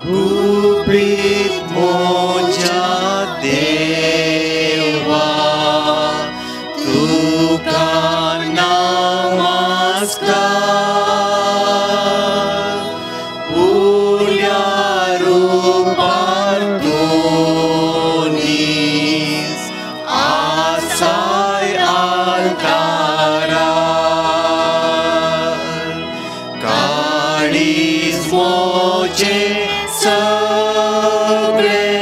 गुपित मोजा देवा तुका नमस्कार उल्या रूपार दोनीस आसाय altarar काळीज मोजे सगळेच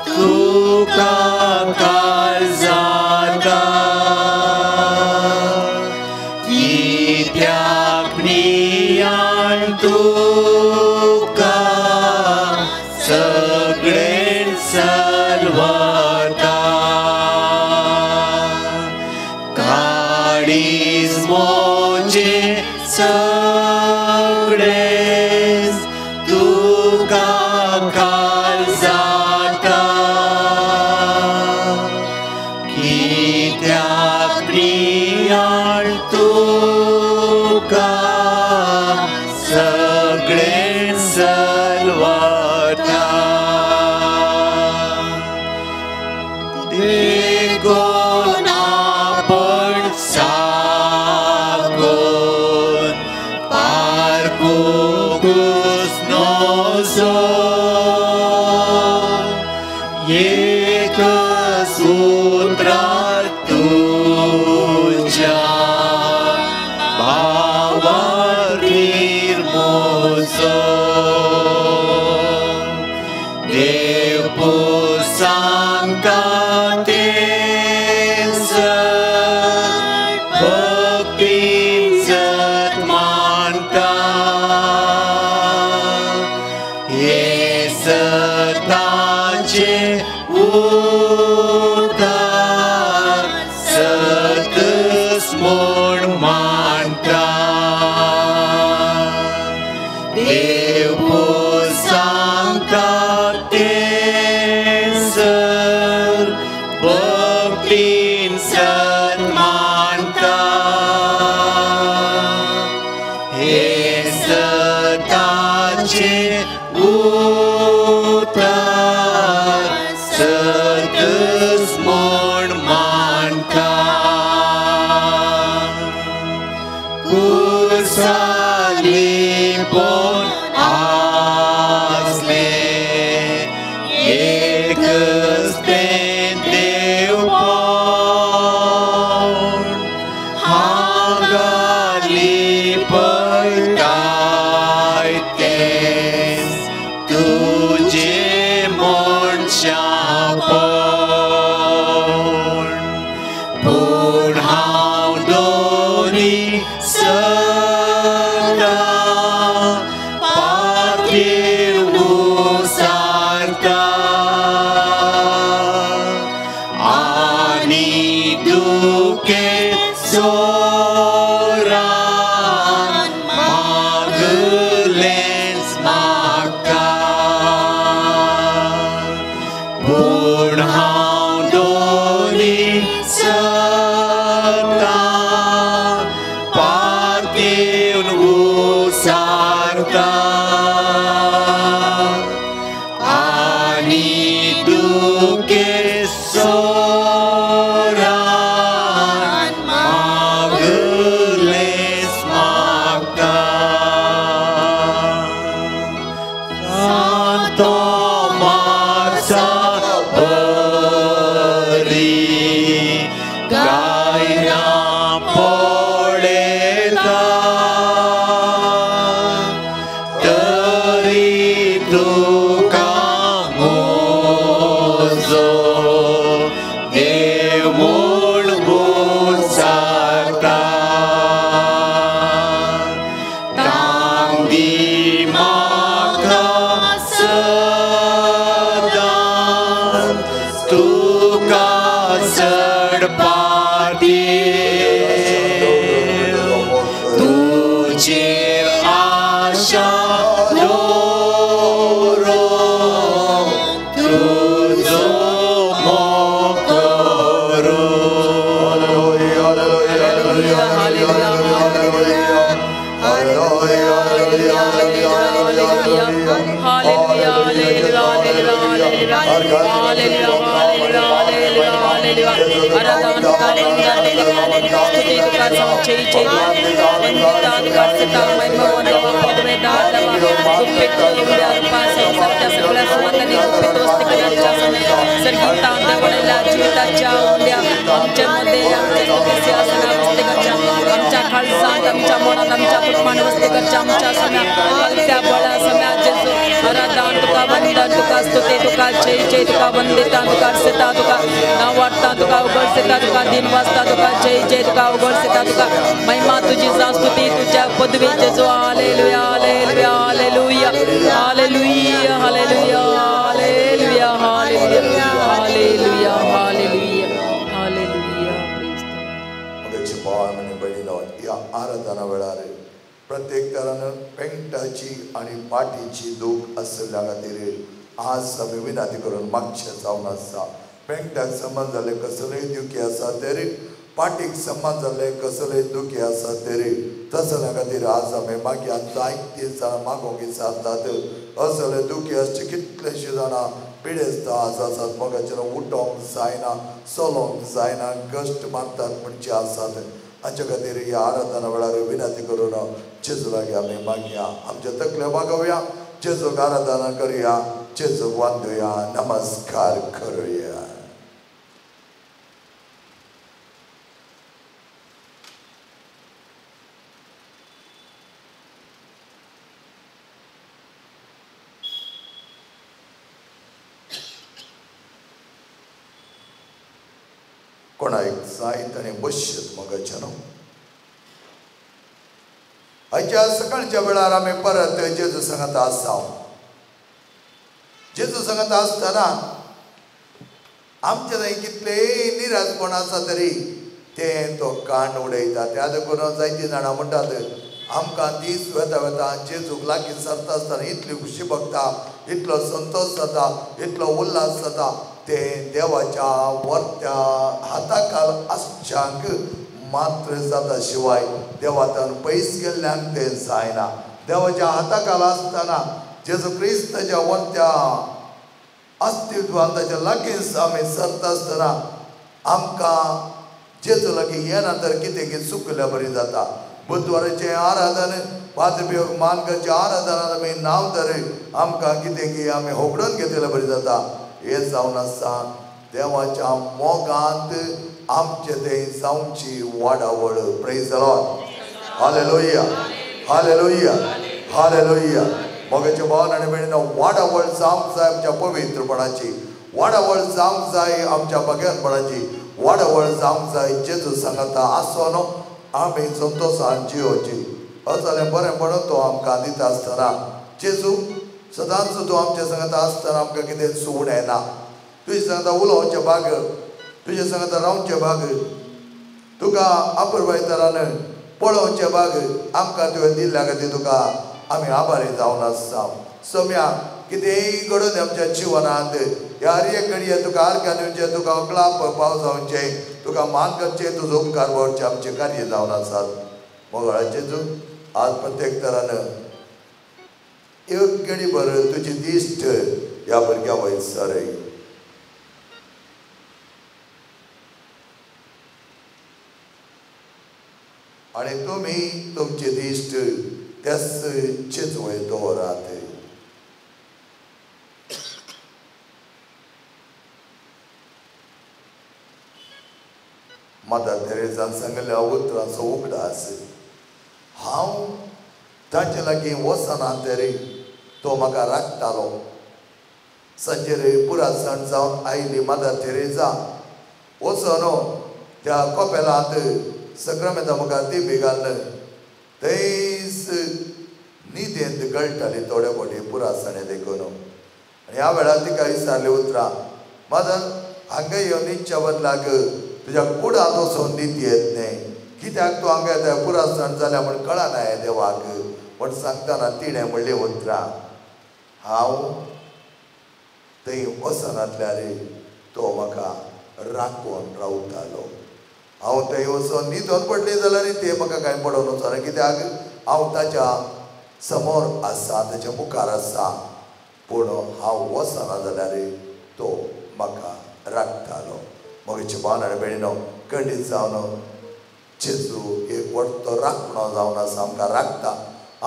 तुका काळजाता कित्याक नियाळ तुका सगळें चलवता काळीज मोजे सगळेच तुका काळजाता कित्याक नियाळ तुका सगळें चलवता देगोन आपण सागोन पारकुस नोजो एक सूत्रार तुझ्या भावार निर्मोजो देव सांगता तेच भक्तीन जत मानता हे सताचे उतार सतस म्हूण मानता देव सांगता तेच भक्तीन जत मानता हे सताचे उतार सतस म्हूण मानता कुर्सालीपण आसले एकच तें देव पावन हांगाली पळटाय तें तुझे मनशापण पूण हांव दोनी सदा पातळीर उसारता आनी दुखे जोरान मागलेंच मागता पूण हांव दोनी सदा पातळीर उसारता आनी दुखे जोरान मागलेंच मागता सांतो मार्सा बरी गायना पळयता तरी तुका मोजो देव म्हूण उसारता तांदी म्हाका सदां तुका चड पातीर तुजेर आशा दवरून हालेलुया हालेलुया हालेलुया हालेलुया आराधना तुका निंदा तुका स्तुति तुका जय जय वंदिता तुका सता महिमा वंदवा पदवे दादवा गुप्पित उड्या रूपा संसारच्या सगळ्या संबंधांनी गुप्पित वस्ती करायच्या सर्गीता देवळेला जीविताच्या उड्या आमच्या मध्ये आमच्या स्तुतीच्या सगळ्या वस्ती करायच्या आमच्या खालसात आमच्या मनात आमच्या कुटुंबात वस्ती करायच्या आमच्या सम्या खालच्या बळा सम्या जेजू आराधना तुका वंदन तुका स्तुति तुका जय जय तुका वंदिता तुका सता तुका नावार्ता तुका उघडसेता तुका दिन वाजता तुका जय जय तुका उघडसेता तुका महिमा तुझी स्तुती तुझ्या पदवी जेजू hallelujah hallelujah hallelujah hallelujah hallelujah hallelujah hallelujah hallelujah hallelujah hallelujah मगची भाव आणि बहिणीनो या आराधना वेळार प्रत्येक तरान पेंटाची आणि पाठीची दूख असल्या खातीर आज आमी विनंती करून मागचे जावन आसा पेंटाक समान जाले कसलेय दुखी आसा तरी पाठीक समान जाले कसलेय दुखी आसा तरी तसल्या खातीर आज आमी मागीर जायती जाणां मागोंक विचारतात असले दुखी असचे कितलेशे जाणां पिडेस्ता आसात मोगाचेर उठोंक जायना चलोंक जायना कश्ट मारतात म्हणचे आसात हाचे खातीर ह्या आराधना वेळार विनंती करून जेजू लागीं आमी मागया आमचे तकले मागोवया जेजूक आराधना करुया जेजूक वंदुया नमस्कार करुया कोणाक जायत आनी बसयत मोगाचें आयच्या सकाळच्या वेळार आमी परत जेजू सांगत आसा जेजू सांगत आसतना आमचे थंय कितलेय निराशपण आसा तरी तें तो कांड उडयता त्या देखून जायतीं जाणां म्हणटात आमकां दीस वेता वेता जेजूक लागीं सरता आसतना इतली खुशी भोगता इतलो संतोश जाता इतलो उल्हास जाता तें देवाच्या वर्त्या हाताखाल आसच्यांक मात्र जाता शिवाय देवातान पयस गेल्ल्यांक तें जायना देवाच्या हाताखाल आसतना जेजू क्रिस्ताच्या वर्त्या अस्तित्वान ताच्या लागीं आमी सरता आसतना आमकां जेजू लागीं येना तर कितें कितें चुकल्या बरी जाता बुधवाराचें आराधन पाद्रपेग मानकाचें आराधनान आमी नांव धर आमकां कितें की आमी होगडोन घेतलें बरी जाता हे जावन आसा देवाच्या मोगांत आमचे थंय जावची वाडावळ praise the lord hallelujah hallelujah hallelujah मोगाच्या भावान आनी भयणीनो वाडावळ जावंक जाय आमच्या पवित्रपणाची वाडावळ जावंक जाय आमच्या भगवानपणाची वाडावळ जावंक जाय जेजू सांगता आसो न्हू आमी संतोशान जियोची जाल्यार बरें म्हणून तो आमकां दिता आसतना जेजू सदांच तूं आमच्या सांगता आसतना आमकां कितें सूड येना तुजे सांगता उलोवचें भाग तुजे सांगता रावचें भाग तुका अपुरबाय तरान पळोवचें भाग आमकां तुवें दिल्ल्या खातीर तुका आमी आभारी जावन आसा सोम्या कितेंय घडोवन आमच्या जिवनांत ह्या हर एक घडये तुका आर्गां दिवचें तुका अकलाप पाव जावचें तुका मान करचें तुजो उपकार भरचें आमचें कार्य जावन आसात मोगळाचें जेजू आज प्रत्येक तरान एक घडी भर तुजी दिश्ट ह्या भुरग्या वयर सरय आनी तुमी तुमची दिश्ट त्याच जेजूय दवरात मदर तेरेसान सांगल्या उतरांचो उगडास हांव ताचे लागीं वचना तरी तो म्हाका राखतालो संजेर पुरासण जावन आयली मदर तेरेसा वचून त्या कोपेलांत सक्रामेंता मुखार दिबी घालन थंयच न्हिदेंत गळटाली थोडे फावटी पुरासणे देखून आनी ह्या वेळार तिका विचारली उतरां मदर हांगा येवन न्हिदच्या बदलाक तुज्या कुडांत वचून न्हीद येत न्ही कित्याक तूं हांगा येता पुरासण जाल्या म्हण कळना हें देवाक म्हण सांगतना तिणें म्हणलें उतरां हांव थंय वचनातल्यार तो म्हाका राखून रावतालो हांव थंय वचून न्हिदोन पडली जाल्यार तें म्हाका कांय पडोन वचना कित्याक हांव ताच्या समोर आसा ताच्या मुखार आसा पूण हांव वचना जाल्यार तो म्हाका राखतालो. मोगेचे भावन आनी भयणीनो, खंडीत जावन जेजू एक व्हडलो राखणो जावन आसा, आमकां राखता,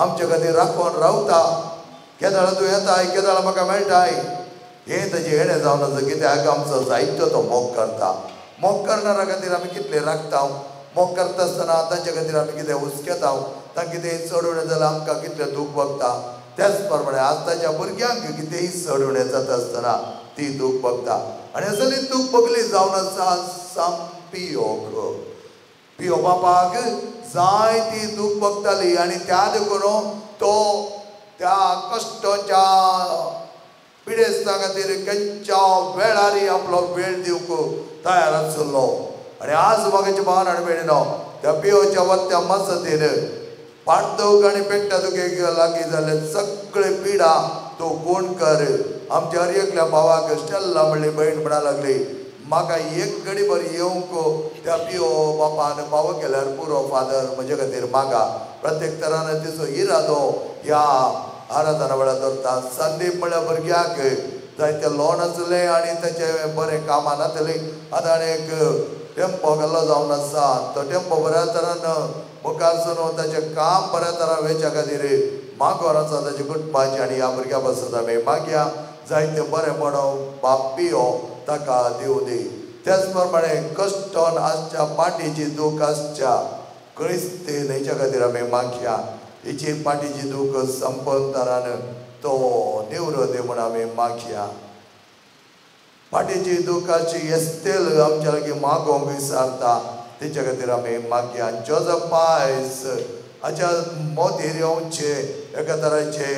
आमचे खातीर राखून रावता. केदाळ तूं येताय, केदाळ म्हाका मेळटाय, हें ताजें येणें जावन आसा. कित्याक आमचो जायतो तो मोग करता. मोग करणाऱ्या खातीर आमी कितले राखता. मोग करता आसतना तांचे खातीर आमी कितें हुस्केता, तांकां कितेंय चड उणें जाल्यार आमकां कितलें दूख भोगता. त्याच प्रमाणे आज ताच्या भुरग्यांक कितेंय चड उणें जाता आसतना ती दूख भोगता. आनी असली दूख भोगली जावन आसा साम पियोक. पियो बापाक जाय ती दूख भोगताली आनी त्या देखून तो त्या कश्टाच्या पिडेस्ता खातीर खंयच्या वेळारी आपलो वेळ दिवंक तयार आसलो. आनी आज म्हाका भावन आनी भयणीनो, त्या पियोच्या वत्त्या मसतीन पाठदूख आनी पेट्टा दुखेक लागीं जाल्ले सगळे पिडा तो गुण कर. आमच्या हर एकल्या भावाक स्टेल्ला म्हणली भयण म्हणा लागली, म्हाका एक घडी भर येवंक त्या पियो बापान फावो केल्यार पुरो फादर म्हजे खातीर मागा. प्रत्येक तरान तिचो इरादो ह्या आराधना वेळार धरता. संदीप म्हळ्यार भुरग्याक जायते लोन आसलें आनी ताचें बरें कामान जातलें. आतां एक टेम्पो गेल्लो जावन आसा. तो टेम्पो बऱ्या तरान मुखार सरून ताचें काम बऱ्या तरान वेच्या खातीर मागोर आसा ताच्या कुटुंबाची. आनी ह्या भुरग्या पासून आमी मागया जायतें बरेंपण बाप पियो ताका दिवं दी. त्याच प्रमाणे कश्टान आसच्या पाठीची दूख आसच्या क्रिस्तीन हेच्या खातीर आमी मागया. हिची पाठीची दूख संपन तरान तो निवरो दी म्हूण आमी मागया. पाठीची दुखाची एस्तेल आमच्या लागीं मागोवंक विसारता, तेच्या खातीर आमी मागया. जोझफ पायस हाच्या मोतीर येवचे एका तराचे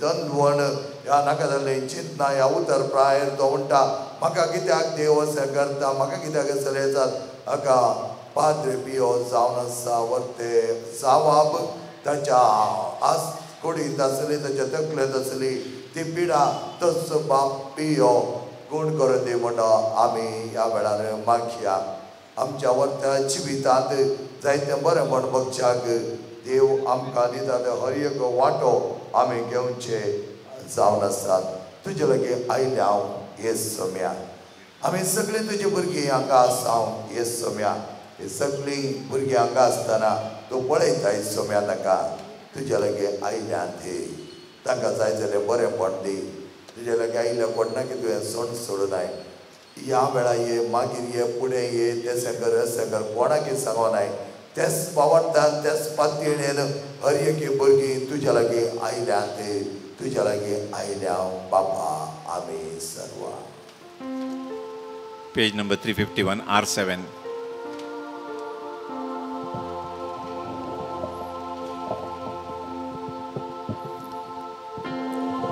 दंदवण ह्या नाका जाल्लें चिंतना ह्या उतर प्रायर तो म्हणटा, म्हाका कित्याक देव अशें करता, म्हाका कित्याक असले येतात. हाका पाद्रे पियो जावन आसा वर्ते जावाब ताच्या आस कुडींत आसली, ताच्या तकलेंत आसली ती पिडा तस बाप पियो गुण करून दी म्हणून आमी ह्या वेळार मागया. आमच्या वर्त्या जिवितांत जायतें बरेंपण भोगच्याक देव आमकां दिता ते हर एक वांटो आमी घेवचे जावन आसात. तुजे लागीं आयले हांव हे सोम्या. आमी सगळीं तुजी भुरगीं हांगा आसा. हांव हे सोम्या, ही सगळीं भुरगीं हांगा आसतना तूं पळयताय सोम्या. ताका तुजे लागीं आयल्या ती तांकां जाय जाल्यार बरेंपण दी. तुजे लागीं आयल्या कोणा की तुवें सण सोडूनाय. ह्या वेळा ये, मागीर ये, फुडें ये, तें कर अशें कर कोणाकय सांगोनाय. तेच पावडटान तेच पातयेन हर एक भुरगीं तुज्या लागीं आयल्यात. तुज्या लागीं आयल्या बापा आमी सर्व. Page number 351 R7.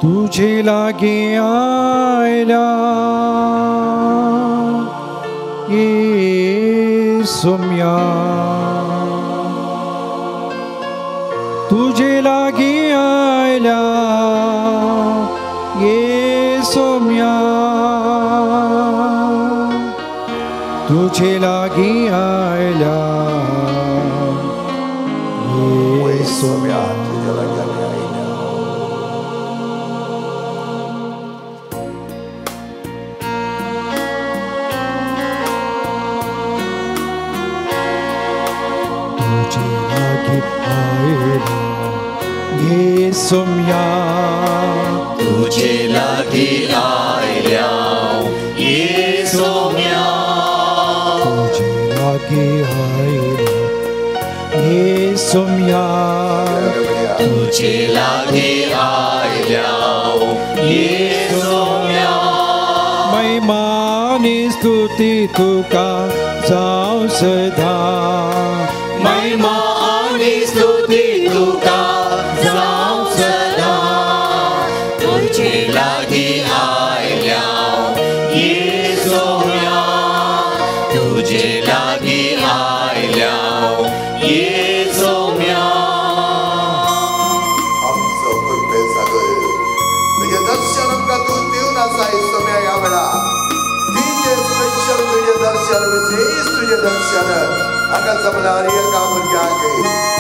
तुझे लागीं आयल्या येसुम्या. तुझे लागीं आयल्या येसुम्या. तुझे लागीं आयल्या येसुम्या. तुज्या लागीं आमी आयल्या. येसुम्या. तुझे लागीं आयल्या येसुम्या. तुझे लागीं आयल्या येसुम्या. तुझे लागीं आयल्या येसुम्या. महिमा आनी स्तुती तुका जावं सदा. महिमा आनी स्तुती तुका जावं सदा. तुझे लागीं आयल्या येसुम्या. तुझे लागीं आयल्या येसुम्या. आमचो कृपे सागर तुझे दर्शन आमकां तूं दिवन आसा येसुम्या. ह्या वेळा तुझे स्पेशल तुझे दर्शन, विशेष तुझे दर्शन हाका जमल्या हर एका भुरग्याक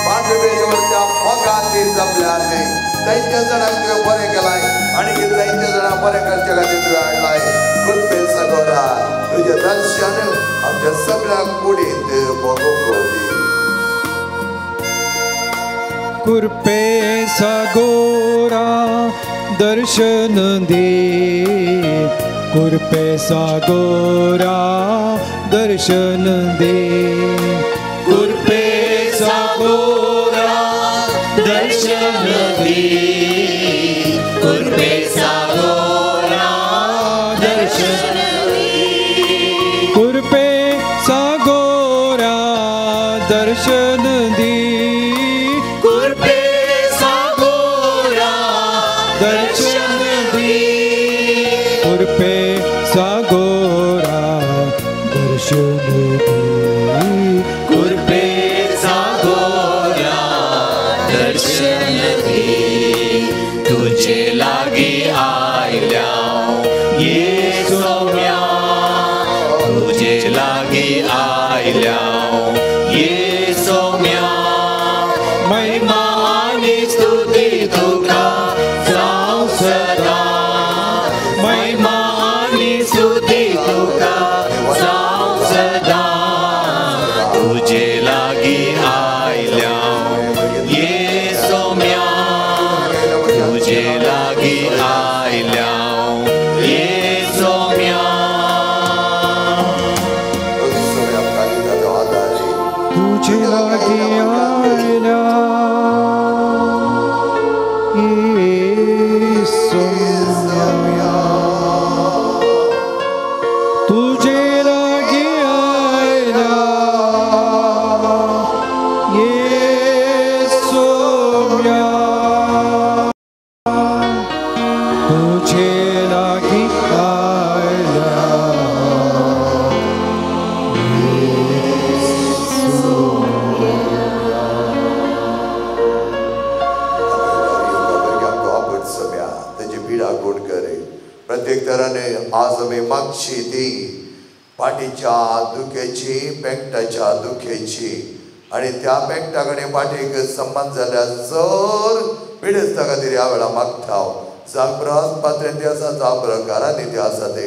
पांढरे वरच्या मोगाती जमल्यात. जायत्या जाणांक तुवें बरें केलाय आनी जायत्या जाणांक बरें करचे खातीर तुवें हाडलाय. ते दर्शन आमच्या सगळ्यांक कुडींत भोगूंक दी. कृपे सागोरा दर्शन दे, कृपे सागोरा दर्शन दे, कृपे सागोरा दर्शन दे, कृपे सागोरा दर्शन दे, कृपे सागोरा दर्शन दे, कृपे सागोरा दर्शन दे, कृपे सागोरा दर्शन दे, कृपे सागोरा दर्शन दे. तुझे लागी आयल्या ये सौम्या, तुझे लागी आयल्या ये सौम्या. महिमा आणि स्तुती तुका जावं सदा, महिमा आणि स्तुती तुका जावं सदा. तुझे लागी आयल्या ये सौम्या, तुझे लागी आयल्या ये सौम्या. तुझे लागी आयल्या ये सौम्या, तुझे लागी आयल्या ये सौम्या, तुझे लागी आयल्या प्रत्येक तराने आज आम्ही मागची ती पाठीच्या दुखेची, पेंगटाच्या दुखेची आणि त्या पेंगटाकडे पाठीक संबंध जाल्यार जर पिडेच ताका तरी ह्या वेळा मागता. जागरात पात्रे ते आसा, जागर घरांनी ते आसा ते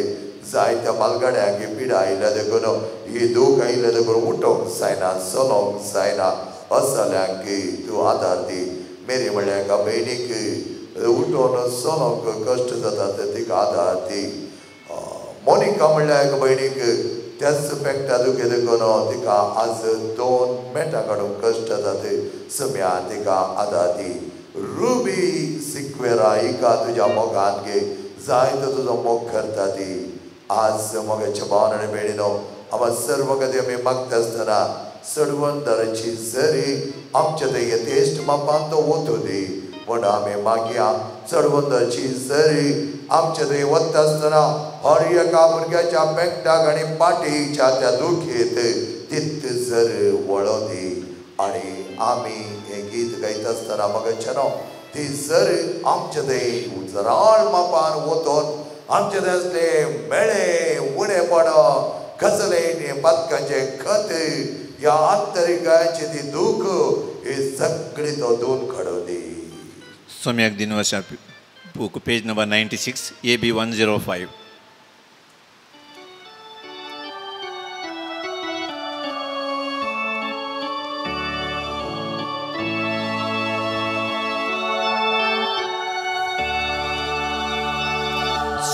जायत्या मालगाड्यांक पिडा आयिल्ल्या देखून ही दूख आयिल्ल्या देखून उठोवंक जायना, चलोवंक जायना. असल्यांक तूं आदार दी. मेरी म्हणल्यार एका भयणीक उठोवन चलोवंक कश्ट जाता ते तिका आदार दी. मोनिका म्हणल्यार एका भयणीक त्याच पेंगटा दुखे देखून तिका आज 2 मेटां काडूंक कश्ट जाता ते सम्या तिका आदार दी. रुबी सिक्वेरा हिका तुज्या मोगान घे, जायतो तुजो मोग करता ती. आज मोगाच्या भावन आनी भयणीनो, आमी सर्व कधी आमी मागता आसतना सडवंदराची जरी आमच्या ते यथेश्ट मापान तो वतू दी. पण आमी मागया चडवंदराची जरी आमच्या थंय वता आसतना हर एका भुरग्याच्या पेंगटाक आनी पाठीच्या त्या दुखेत तित जर वळो दी. आनी आमी हे गीत गायता आसतना मोगाच्या न्हू ती जर आमच्या थंय उजराळ मापान वतून आमचे थंय असले मेळे उणेपण गजले पदकाचे खत ह्या आंतरिकाची ती दूख ही सगळी तो दोन घडोवली. सम्यक दिनवशा बुक पेज नंबर 96 AB 105.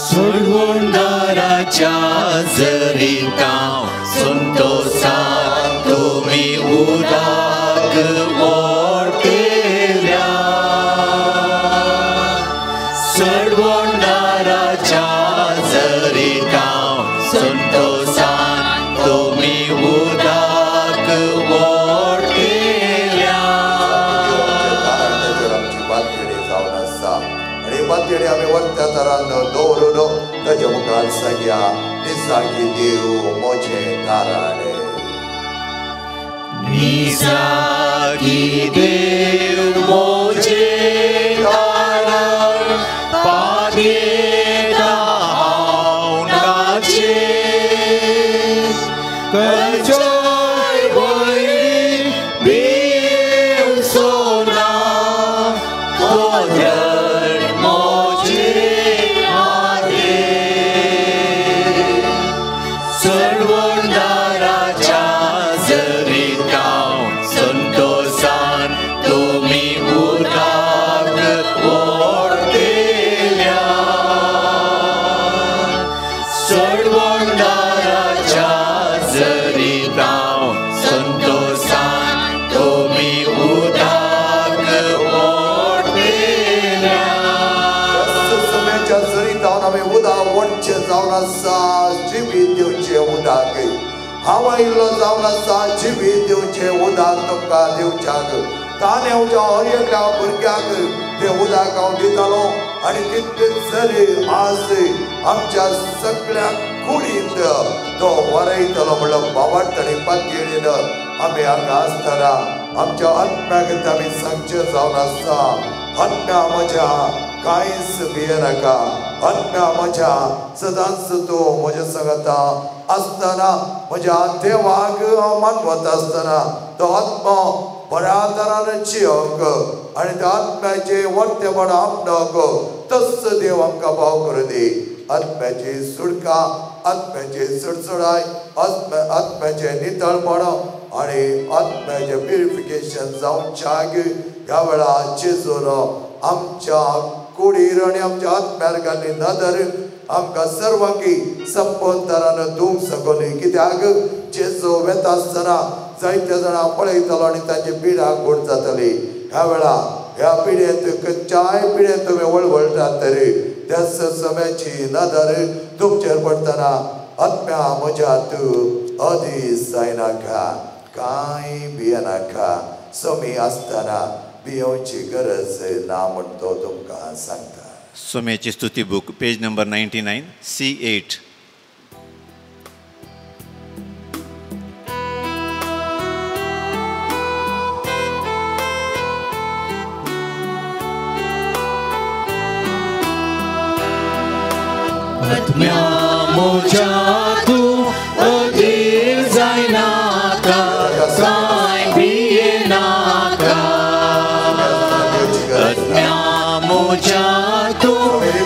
सोडवणाराच्या जरी गाव संतोषात तुम्ही उदाक ओढलेल्या, सोडवणाराच्या जरी गाव संतोषात तुम्ही उदाक ओढलेल्या. आमची बातमी जावन आसा आणि बातमी आमी वरत्या तरान दवरून ताच्या मुखार सांगया निसागी देव मोजे ताराणे. निसागी देव मोजे तारण पादेता औंडाचे, कंचय वैरी देव सोना कोधर मोजे आदे. आमचे जावन आसा जिवीत दिवचे उदक हांव आयिल्लो जावन आसा जिवीत दिवचे उदक तुमकां दिवच्याक ताणेवच्या हर एकल्या भुरग्याक तें उदक हांव दितालो आनी तितलेच जरी आज आमच्या सगळ्या कुडींत तो वरयतलो म्हणून बाबार्थणी पातळीन आमी हांगा आसतना आमच्या आत्म्याक आमी सांगचे जावन आसा आत्म्या म्हज्या कांयच भियेनाका आत्म्या म्हज्या सदांच तूं म्हज्या सांगता आसतना म्हज्या देवाक हांव मानवत आसतना तो आत्मा बऱ्या तरान जियोंक आनी त्या आत्म्याचे वर्तेपण आपणावंक तस देव आमकां भाव करूं दी आत्म्याची सुडका आत्म्याची सुडसुडाय आत्म्याचे नितळपण आनी आत्म्याचे प्युरिफिकेशन जावच्याक ह्या वेळार जेजून आमच्या कुडीर आनी आमच्या आत्म्यार घाल्ली नदर आमकां सर्वांकी संपूर्ण तरान दिवंक सकली कित्याक जेजू वेता आसतना जायते जाणां पळयतलो आनी ताची पिडा घोट जातली ह्या वेळार ह्या पिडेंत खंयच्याय पिडेंत तुमी वळवळटात तरी त्या समयाची नदर तुमचेर पडटना आत्म्या म्हज्यात अदीस जायनाका कांय भियेनाका सोमी आसतना भियोवची गरज ना म्हण तो तुमकां सांगता सोम्याची स्तुती बूक पेज नंबर 99 C8 आत्म्या मोच्या तू अधीर जायनाका कांय भियेनाका आत्म्या मोच्या तू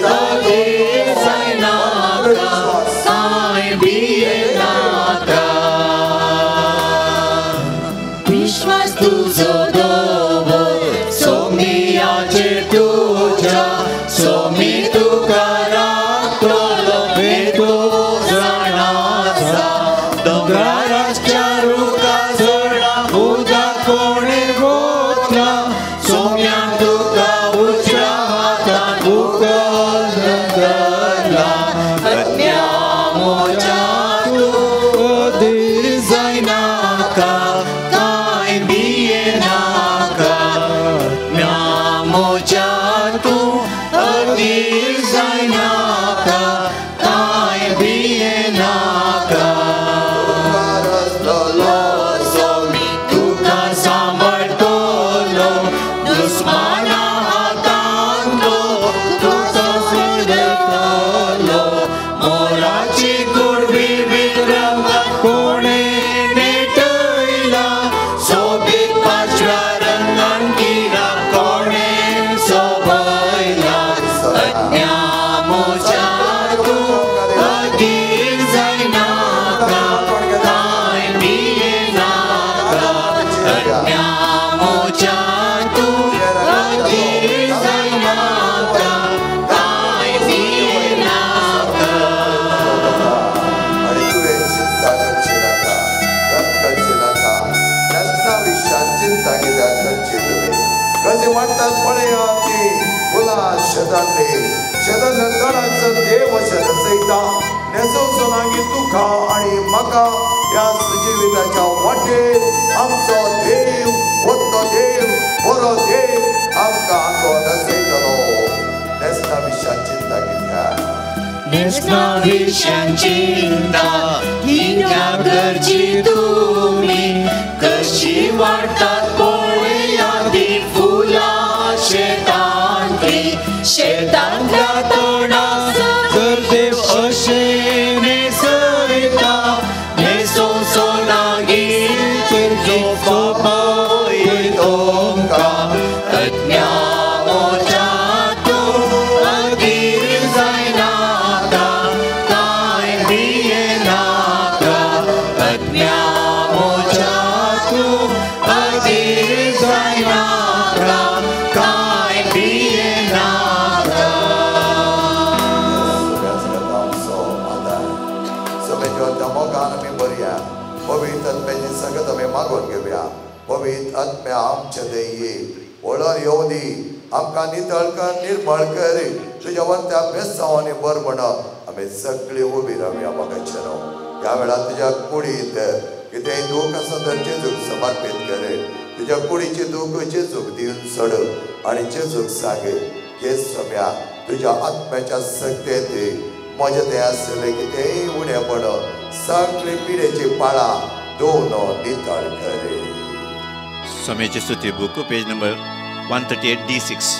अधीर जायनाका कांय भियेनाका विश्वास तुजो दवर सोमियाचेर तुज्या सोमी तुका देव सैता नेसो नागी तुका आणि म्हाका ह्या जिविताच्या वाटेर आमचो देव वतो देव बरो देव आमकां आंगो नसयतलो नेसना विशयान चिंता कित्या नेसना विशयान चिंता कित्या करची तुमी कशी वाडटात पळया ती फुलां शेतांतल्या तोंडाक जर देव अशें नेसयता नेसो सोनागीर तुजो पळय तुमकां आत्म्या मोच्या तूं अधीर जायनाका कांय भियेनाका आत्म्या मोच्या तूं अधीर जायनाका कांय भियेनाका पवित्र आत्म्याची संगत आमी मागून घेवया पवित्र आत्म्या आमच्या देये वळण येवं दी आमकां नितळ कर निर्मळ कर तुज्या वर्त्या बेसांवांनी बरपण आम्ही सगळी उभी राहूया मगाच्यानो ह्या वेळा तुझ्या कुडीत कितेंय दूख आसा तर जेजूक समर्पित करे तुझ्या कुडीची दूख जेजूक दिवन सोड आणि जेजूक सांगे हे सोम्या तुझ्या आत्म्याच्या सक्तेत माझे ते आसले कितेंय उणें पडो सगळी पिढेची पाळा दोन नितळ करे. सोम्याची स्तुती बुक पेज नंबर 138 D6.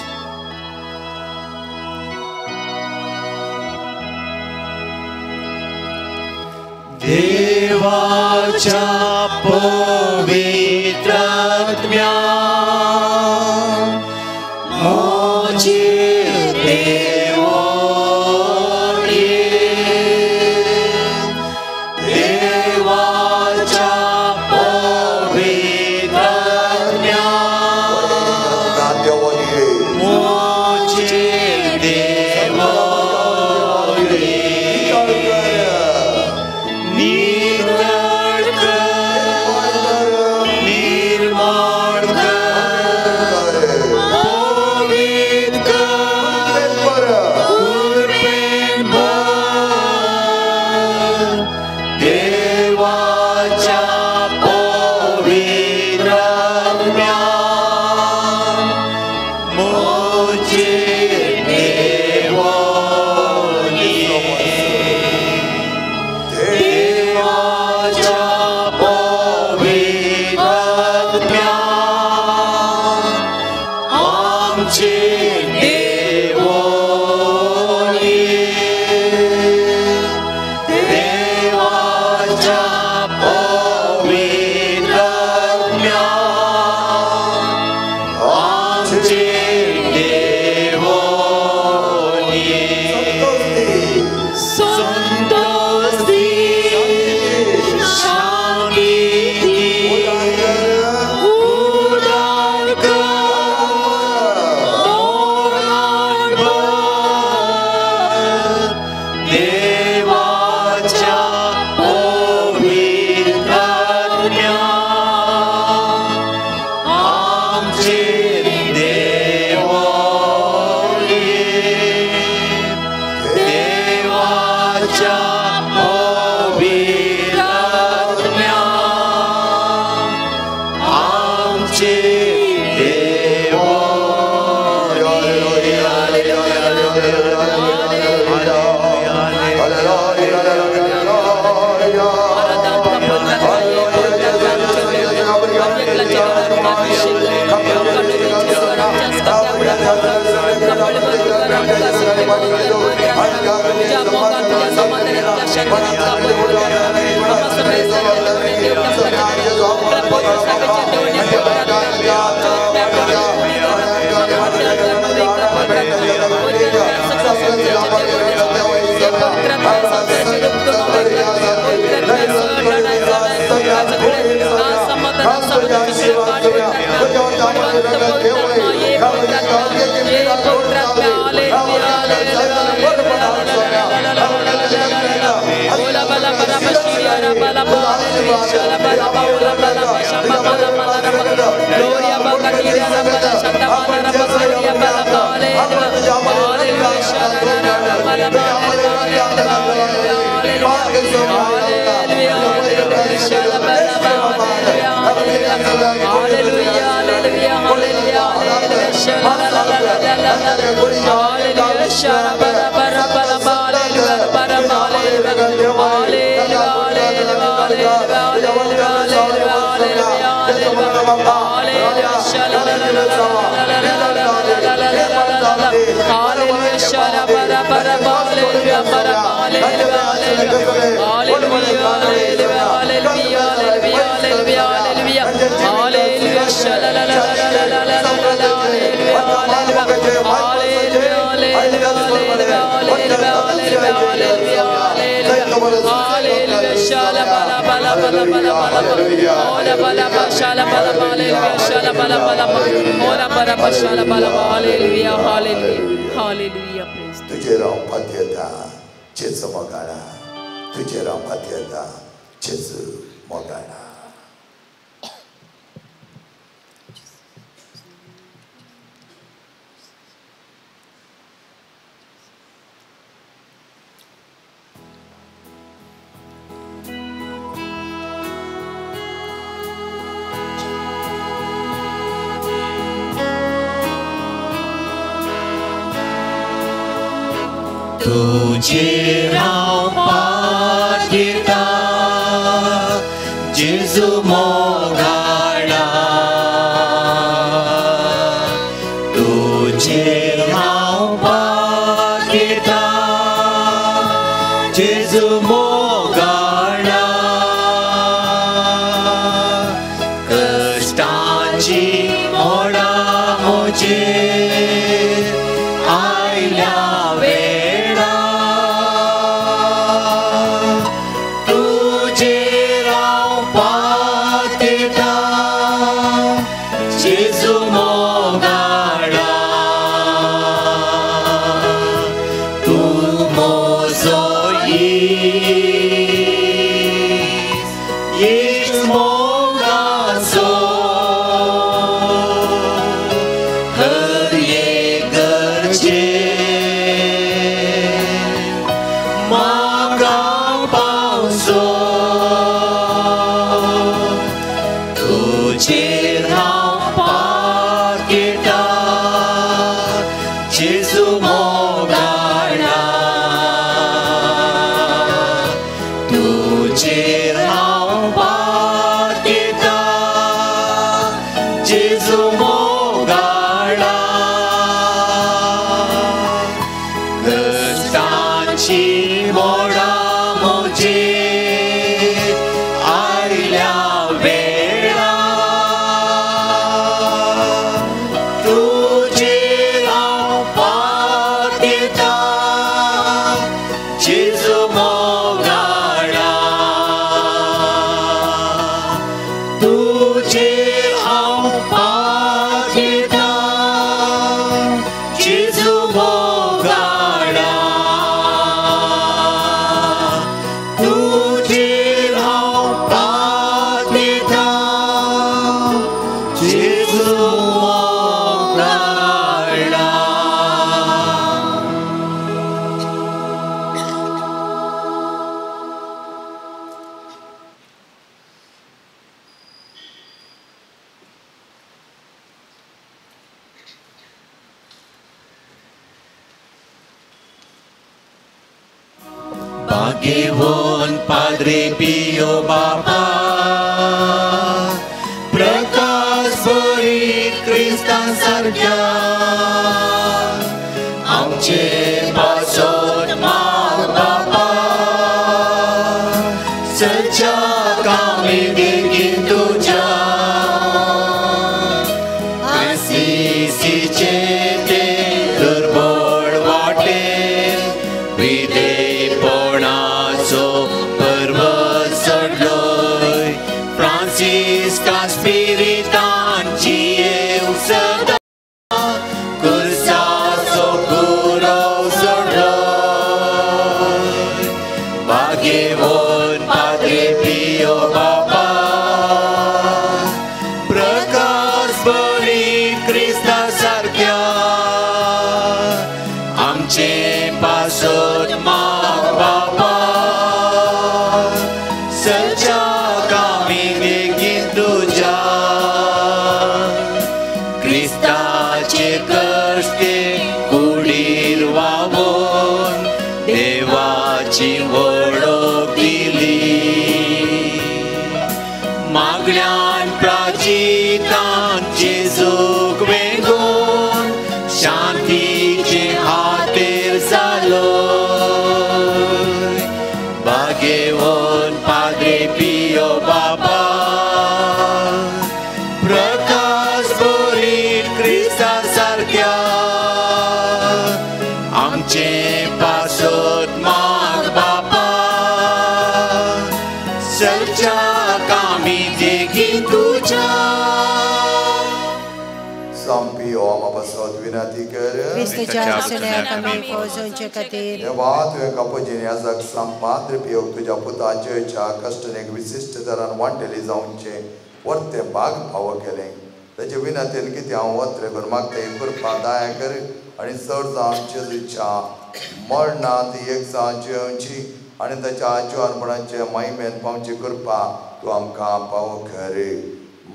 देवाच्या पवित्र आत्म्या माझे देवा तुझे राम पात्यता चेच मोगाणा तुझे राम पात्यता चेच मोगाणा. तुझे हांव पात घेता जेजू मोगाडा तुझे हांव पात घेता जेजू मोगाडा कश्टाची मोडा म्हजेर आयल्या वेळा तुझेर हांव पात घेता जेजू मोगाडा तूं म्हजो येस मोगाचो हर एक गरजेर म्हाका पावसो तुझेर हांव पात घेता जेजू मोगाडा तुझेर हांव पात घेता जेजू मोगाडा कश्टांची मोडा म्हजेर आयल्या वेळा तुझेर हांव पात घेता जेजू मोगाडा तुझेर हांव पात घेता जेजू मोगाडा तुझेर हांव पात घेता जेजू मोगाडा Pagewon Padre Pio Bapa प्रकाश बरीत क्रिस्तान सारक्या आमचे पासोत माग बापा सच्चा कामी बेगीन तुझ्या आशिषीचे ते दुर्बळ वाटेर विधेयपणाचो पर्वत चढलोय फ्रांसिस्का स्पिरितांची येव सदा कुर्साचो गुरव चढलोय भाग्यवन पाद्रे पियो बापा प्रकाश बरीत क्रिस्ता सारक्या आमचे पासोत माग बापा सच्चा कामी बेगीन तुझ्या क्रिस्ताचे कश्टे कुडीर वावून देवाची वळख दिली मागण्यान प्राचितान जेजूक वेगून शांतीचे हातेर जालो भाग्यवन पाद्रे पियो बापा प्रकाश बरीत क्रिस्ता सारक्या आमचे पासोत माग बापा सच्चा कामी बेगीन तुझ्या संपी ओमा बसवत विनंती कर क्रिस्ताच्या आसल्या कमी फौजोंचे खातीर देवा तुवें कापोजीन याजक संपाद्र पियोग तुज्या पुताच्या कश्टान विशिश्ट तरान वांटेली जावचे वर्ते भाग फावो केलें ताचे विनंतेन कितें हांव वत्रे करून मागता ही कृपा दया कर आनी चड जावन जेजूच्या मरणांत एक जावन जेवची आनी ताच्या आजवानपणाचे महिमेन पावची कृपा तूं आमकां पावो कर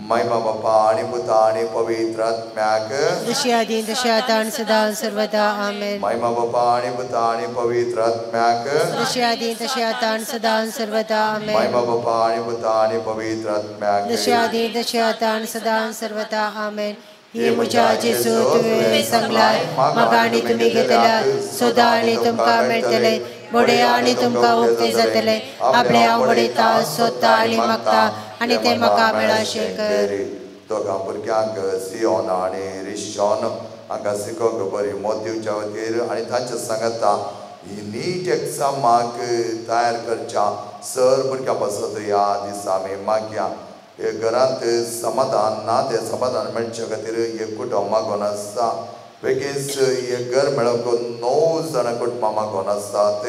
महिमा बापा आणि पुता आणि पवित्र आत्म्याक जशी आधी तशी आता आणि सदा सर्वदा आमेन. महिमा बापा आणि पुता आणि पवित्र आत्म्याक जशी आधी तशी आता आणि सदा सर्वदा आमेन. महिमा बापा आणि पुता आणि पवित्र आत्म्याक जशी आधी तशी आता आणि सदा सर्वदा आमेन. हे म्हज्या जेजू तुवें सांगलाय म्हाका आनी तुमी घेतल्या सोदा आनी तुमकां मेळटले बडे आनी तुमकां उक्ते जातले आपले हांव बडयता सोदता आनी मागता आनी ते म्हाका मेळाशे कर. दोगां भुरग्यांक सियोन आनी रिशोन हांकां शिकोवंक बरी मोत दिवच्या खातीर आनी तांचे सांगता ही नीट एग्जामाक तयार करच्या सर भुरग्यां पासत ह्या दिसा आमी मागया. हे घरांत समाधान ना ते समाधान मेळचे खातीर हे कुटुंब मागोन आसा. बेगीच हे घर मेळोंक 9 जाणां कुटुंबां मागोन आसात.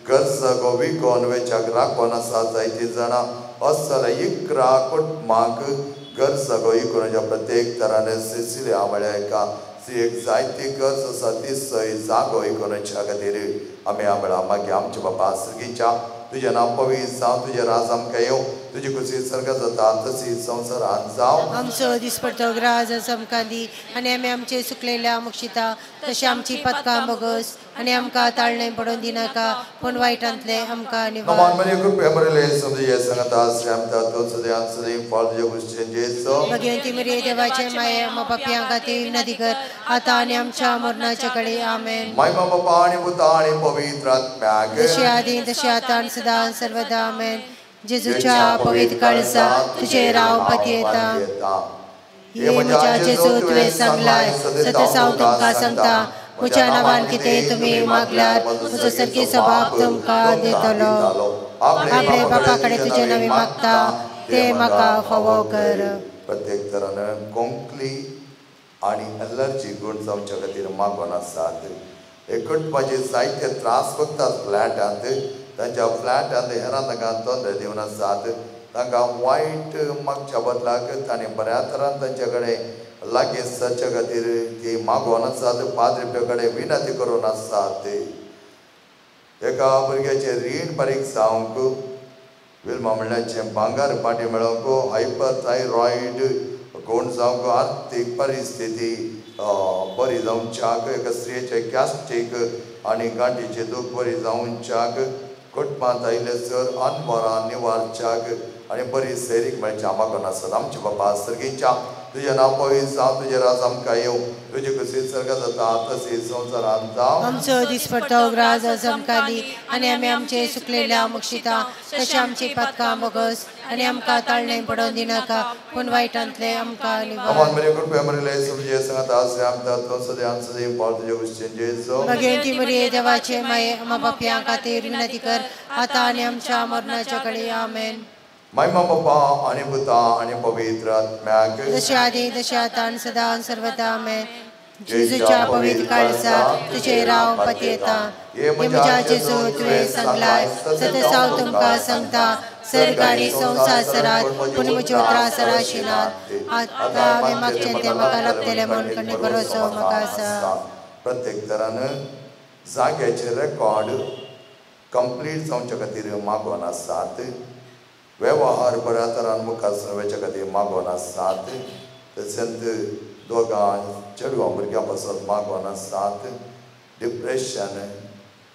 घर सगो विकोन वेचाक राखोन आसा. जायतीं जाणां असल 11 कुटुंबांक घर सगो इकोन प्रत्येक तरान सिसिलिया म्हळ्यार एका एक जायती गरज आसा ती सय जागो इकोनच्या खातीर आमी ह्या वेळा मागीर आमचे बाबा सर्गीच्या तुझे नांव पवित्र जावं तुझे राज आमकां येवं तुजी खुशी सर्ग जाता तशी संवसारांत जावं. आमचो दिसपडटो ग्राज आमकां दी आनी आमी आमचे सुकलेल्या मुक्षिता तशी आमची पदकां बोगस आनी आमकां ताळणे पडोवन दिनाका पूण वायटांतले आमकां निवार. नमान मरी कृपे बरले समजे ये सांगता श्यामता तो सदैव सदैव फळ तुझे खुशी जेसो भगवंती मरिये देवाचे माये आम्हा पापयां खातीर विनंती कर आता आनी आमच्या मरणाच्या कडेन आमेन. महिमा बापा आणि पुता आणि पवित्र आत्म्याक जशी आदी तशी आता आनी सदा सर्वदा आमेन. जेजूच्या पवित्र काळजा तुझे राव पती येता. हे म्हज्या जेजू तुवें सांगलाय सतत हांव तुमकां सांगता म्हज्या नांवान कितें तुमी मागल्यार म्हजो सारकी सभाब तुमकां दितलो. आपले बापा कडेन तुजे नांवे मागता ते म्हाका फावो कर. प्रत्येक तरान कोंकली आणि एलर्जी गुण जावच्या खातीर मागोन आसात. एक कुटुंबाचे जायते त्रास भोगतात फ्लॅटांत. तांच्या फ्लॅटांत हेरां तांकां तोंदरे दिवन आसात. तांकां वायट मागच्या बदलाक तांणी बऱ्या तरान तांचे कडेन लागीं सरचे खातीर ती मागोन आसात. पाद्री कडेन विनंती करून आसात. एका भुरग्याचें रीण बारीक जावंक विल्मा म्हणल्याचें भांगर पाटी मेळोवंक हायपरथायरॉयड कोण जावंक आर्थीक परिस्थिती बरी जावच्याक एका स्त्रियेचे गॅस्ट्रीक आनी गांठीचे दूख बरी जावच्याक कुटुंबांत आयले सर अनवरां निवारच्याक आनी बरी सैरीक मेळच्या मागोन आसात. आमचे बाबा सर्गीच्या तुझे नांव पवित्र जावं तुझे राज आमकां येवं तुजी खुशी सर्ग जाता तशी संवसारांत जावं. आमचो दिसपडटो ग्राज आमकां दी आनी आमी आमचे सुकलेल्या मुक्षिता तशी आमची पदकां बोगस आनी आमकां ताळणे पडोवन दिनाका पूण वायटांतले आमकां निवार. नमान मरी कृपे बरले समजे सांगता श्यामता तो सदैव सदैव फळ तुझे खुशी जेसो भगवंती मरिये देवाचे माये आम्हा पापयां खातीर विनंती कर आता आनी आमच्या मरणाच्या कडेन आमेन. महिमा बापा आणि पुता आणि पवित्र आत्म्याक जशी आदी तशी आता आनी सदा सर्वदा आमेन. जेजूच्या पवित्र काळजा तुझे राव पती येता. हे म्हज्या जेजू तुवें सांगलाय सतत हांव तुमकां सांगता सर्ग आनी संवसारांत पूण म्हज्यो त्रास राशिनात. आतां हांवें मागचें तें म्हाका लागतलें म्हूण कणी भरोसो म्हाका आसा. प्रत्येक तरान जाग्याचे रेकॉर्ड कंप्लीट जावचे खातीर मागोन आसात. वेव्हार बऱ्या तरान मुखार सरवेच्या खातीर मागोन आसात. तशेंच दोगां चेडवां भुरग्यां पासून मागोन आसात. डिप्रेशन,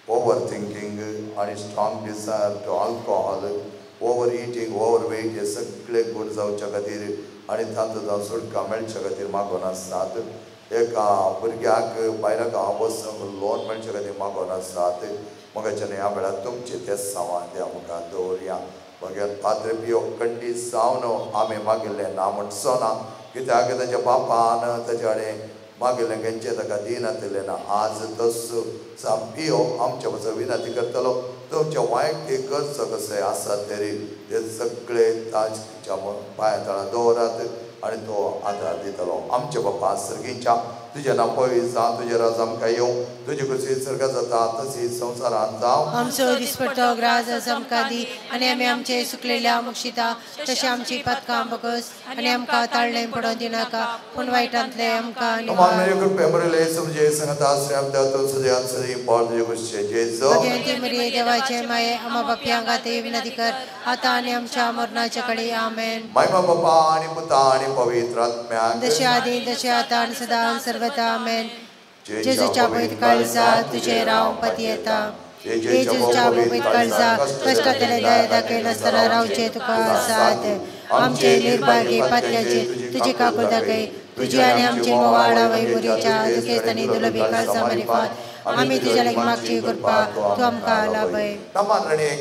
ओवर थिंकींग आनी strong desire to alcohol, over eating, over weight हे सगळे गुण जावच्या खातीर आनी तातूंत सुटका मेळच्या खातीर मागोन आसात. एका भुरग्याक भायल्या गांवा बसूंक लोन मेळच्या खातीर मागोन आसात. मोगाच्यान ह्या वेळार तुमचे ते सांबाळ ते आमकां दवरया. भगवान पाद्रे पियो कंडी जावन आमी मागिल्लें ना म्हणचो ना कित्याक ताच्या बापान ताचे कडेन मागिल्लें खंयचें ताका दिनातलें ना. आज तसो पियो आमच्या पासून विनंती करतलो तुमचे वायट एक गरज कशें आसात तरी ते सगळे ताच्या पांया तळा दवरात आनी तो आदार दितलो. आमचे बापा सर्गीच्या तुझे नाव पवित्र जावं तुझे राज आमकां येवं तुझी कुशी सर्ग जाता तशी संवसारांत जावं आमचो दिसपडतो ग्रास आमकां दी आनी आमी आमचे सुकलेल्या मुक्षिता तशें आमची पदकां बगस आनी आमकां ताळणें पडोवन दिनाका पूण वायटांतले आमकां माननीय कृपे बरले समजे संगता आश्रम दातो सदैव सदी पार तुझे कुशी जेजो भगवंती मरिये देवाचे माये आमा बापयांक आतां विनंती कर आतां आनी आमच्या मरणाचे कडेन आमेन महिमा बापा आणि पुता आणि पवित्र आत्म्याक जशें आदी तशें आतां आनी सदां सर्वदा आमेन जेजूच्या पवित्र काळजा तुझे राव पती येता जेजूच्या पवित्र काळजा कश्टातले दया दाखय नासतना रावचे तुका साथ आमचे निर्भाग्य पातल्याचे तुझी काकूळ दाखय तुझी आनी आमची मोवाळा वैभुरीच्या दुखेस्त आनी दुलभी काळजा मारिफात आमी तुझ्या लागीं मागची कृपा तूं आमकां लाभय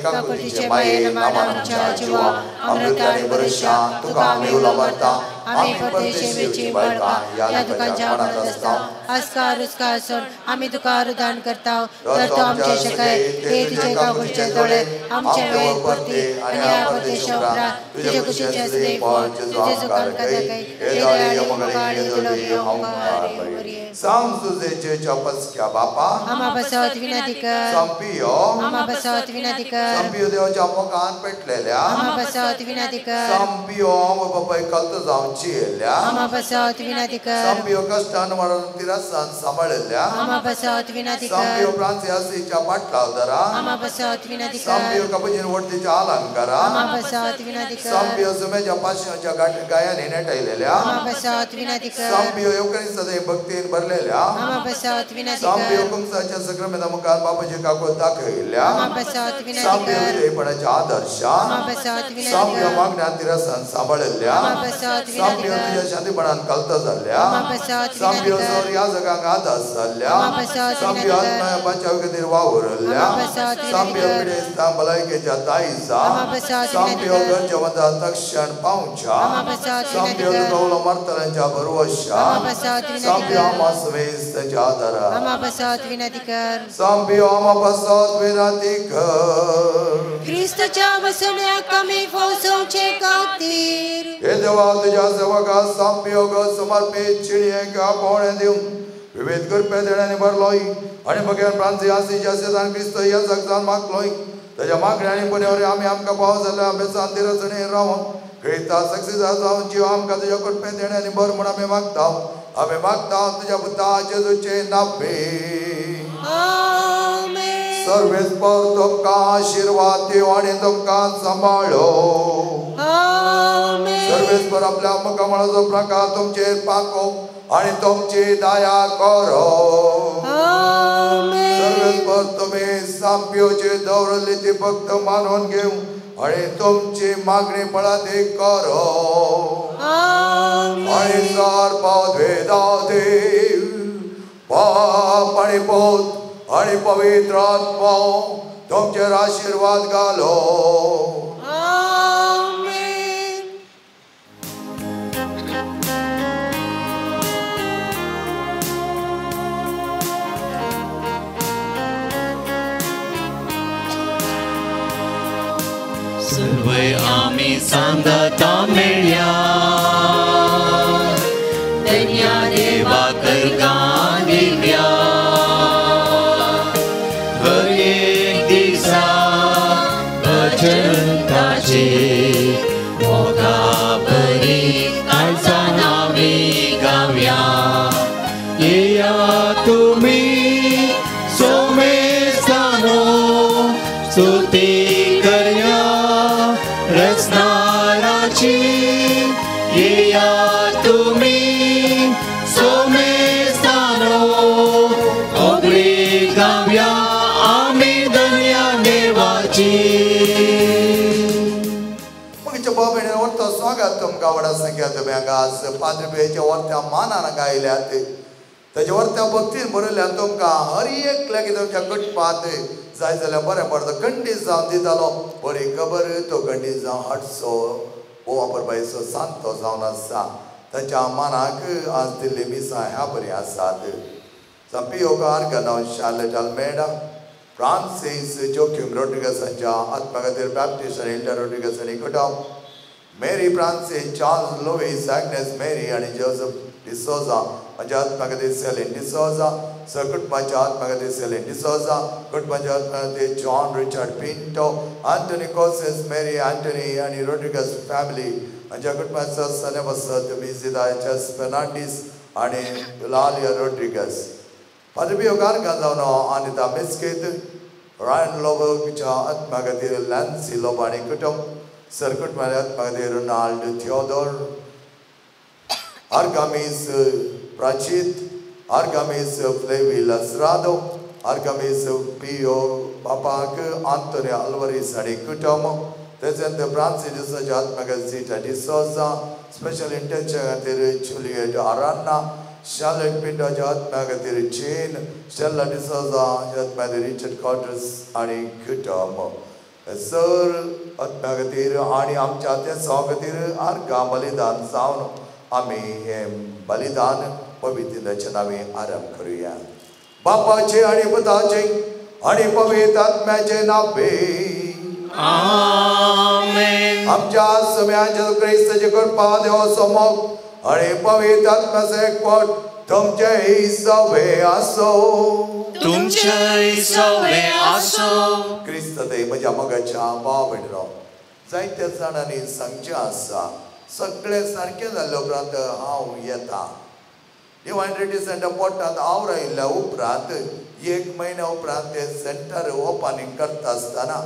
काकुळीचे माये नमान आमच्या जिवा अमृता आनी बरशा तुका आमी उलो मारता आमी परदेशेची बाळकां ह्या दुकानच्या आंगणांत आसता आस्कार उस्कार आसून आमी तुका रुदान करता तर तूं आमचे शकय हे तुजे काकुळीचे दोळे आमचे वेळ परती आनी ह्या परदेशा उपरांत तुजे कुशीचे स्नेह फळ तुजे सुखान दाखय हे दयाळी मोगाळी दुलभी ओंकार सांग तुझे चपस्क्या बापा आमा बसवत विनंती कर संपियो आमा बसवत विनंती कर संपियो देवाच्या मोगान पेटलेल्या आमा बसवत विनंती कर संपियो बापा कलत जावची येल्या आमा बसवत विनंती कर संपियो कष्टान मारून तिरासान सांभाळल्या आमा बसवत विनंती संपियो कर प्रांसियासीच्या पाटलावदरा आमा बसवत विनंती कर संपियो कपजीन वडतीच्या अलंकारा आमा बसवत विनंती कर संपियो सुमेच्या पाशेच्या गायाने नेटयलेल्या आमा बसवत विनंती कर संपियो योकरी सदैव भक्तीन भरलेल्या आमा बसवत विनंती संपियो कर कुंसाच्या सक्रमेदा मुखार बाबाजी काको दाखयल्या आमा बसवत विनंती संपियो कर विधेयपणाच्या आदर्शा आमा बसवत विनंती संपियो कर मागण्यान तिरासान सांभाळल्या आमा बसवत विनंती संपियो कर तुझ्या शांतीपणान कलत जाल्ल्या आमा बसवत संपियो विनंती कर सोर या जगांक आदास जाल्ल्या आमा बसवत संपियो विनंती कर आत्म्या बचाव खातीर वावरल्या आमा बसवत विनंती संपियो कर पिडेस्तां भलायकेच्या दायजा आमा बसवत विनंती संपियो कर गरजेवंता तक्षण पावच्या आमा बसवत विनंती संपियो कर दुखवलो मारतल्यांच्या भरवशा आमा बसवत विनंती संपियो कर आमा सवेस्ताच्या आदारा आमा बसवत विनंती कर संपियो आमा बसत विनंती कर ख्रिस्ताच्या वसण्या कमी फौसोचे खातीर हे देवा तुझ्या सेवका संपियो ग समर्पित चिडयेक आपोवणे दिवन विविध कृपे देण्याने भरलोय आणि बघेन प्रांसियासीच्या शेतान क्रिस्त या जगतान मागलोय ताच्या मागण्यांनी पुण्यावर आमी आमकां पाव जाल्या अभ्यासान तिरचणे रावून क्रिस्ता सक्सेस जावन जीव आमकां तुज्या कृपे देण्याने भर म्हूण आमी मागता तुज्या पुता जेजूचे नावे आमेन सर्वेस्पर तुमकां आशीर्वाद दिव आणि तुमकां सांबाळो आमेन सर्वेस्पर आपल्या मुखामळाचो प्रकाश तुमचेर पाको आणि तुमची दया करो आमेन सर्वेस्पर तुम्ही संपियोचे दौरले ती फक्त मानून घेऊ आणि तुमची मागणी पळाते करो आमेन आणि सर्ववेदा देव बाप आणि पुत्र आणि पवित्र आत्मा तुमचेर आशीर्वाद घालो आमेन सर्व आम्ही सांगता मेळ्या धन्या देवा करगां दिव्या हर एक दिसा भजन ताचे मोगा बरी काळजान आमी गावया येया तुमी सोमेस्तानो स्तुती करया रचनाराची येया तुमी सोमेस्तानो ओगळी गावया आमी धन्या देवाची मगच्या बाबेने वरतो स्वागत तुमकां व्हडा संख्या तुम्ही हांगा आज पाद्रपेच्या वर्त्या मानान गायल्यात ताच्या वर्त्या भक्तीन बरयल्यात तुमकां हर एक लागीं तुमच्या गटपात जाय जाल्यार बरें पडटा खंडीत जावन दितालो बरी खबर तो खंडीत जावन हटसो बोवा परबाईचो सांतो जावन आसा ताच्या मानाक आज दिल्ली मिसां ह्या बरी आसात संपियो आर्गनांव शार्लेट अल्मेडा फ्रांसीस जोक्यूम रोड्रिगसांच्या आत्मा खातीर बॅप्टिस्ट आनी हिल्डा रोड्रिगसांनी घटाव मेरी फ्रांसीस चार्ल्स लुईस एग्नेस मेरी आनी जोसेफ डिसोजा माझ्या आत्म्यामध्ये सेलिन डिसोजा कुटुंबाच्या आत्म्यामध्ये सेलिन डिसोजा कुटुंबाच्या आत्म्यामध्ये John Richard Pinto Antonie causes मेरी अँटोनी आणि रोड्रिगस फॅमिली माझ्या कुटुंबाचा सनेबसत मिझिदायचस फर्नांडिस आणि लालिया रोड्रिगस पदवी होकार गाजावनो अनिता मिस्केत रायन लोबोच्या आत्म्यामध्ये लॅन्सी लोबाणी कुटुंब सरकुटुंबाच्या आत्म्यामध्ये Ronald Theodore Argamis Prachit, Argamis Flevi Lasrado, Argamis Pio Papak, Antonio Alvarez Adikutomo, Present the Francis Sajat Magazita de Souza, Special Intention Juliet Arana, Charlotte Pindajat Magadir Chain, Stella de Souza, Jat Mother Richard Cortez Adikutomo. Sir at Magadir, Ani Amchate Saugatir, Arga Balidan Sound. आम्ही हे बलिदान पवित्र रचनावे आरंभ करूया बापाचे आणि पुताचे आणि पवित्र आत्म्याचे नावे आमेन आमच्या सगळ्यांच्या ख्रिस्ताची कृपा देव समोर आणि पवित्र आत्म्याचे एकवट तुमचे सवे असो ख्रिस्त ते म्हज्या मगाच्या भाव भयणीनो जायत्या जाणांनी सांगचे आसा सगळे सारखे जाल्ले उपरांत हांव येता डिवायन रिट्रीट सेंटर पोर्टांत हांव राविल्ल्या उपरांत 1 म्हयन्या उपरांत ते सेंटर ओपनिंग करता आसतना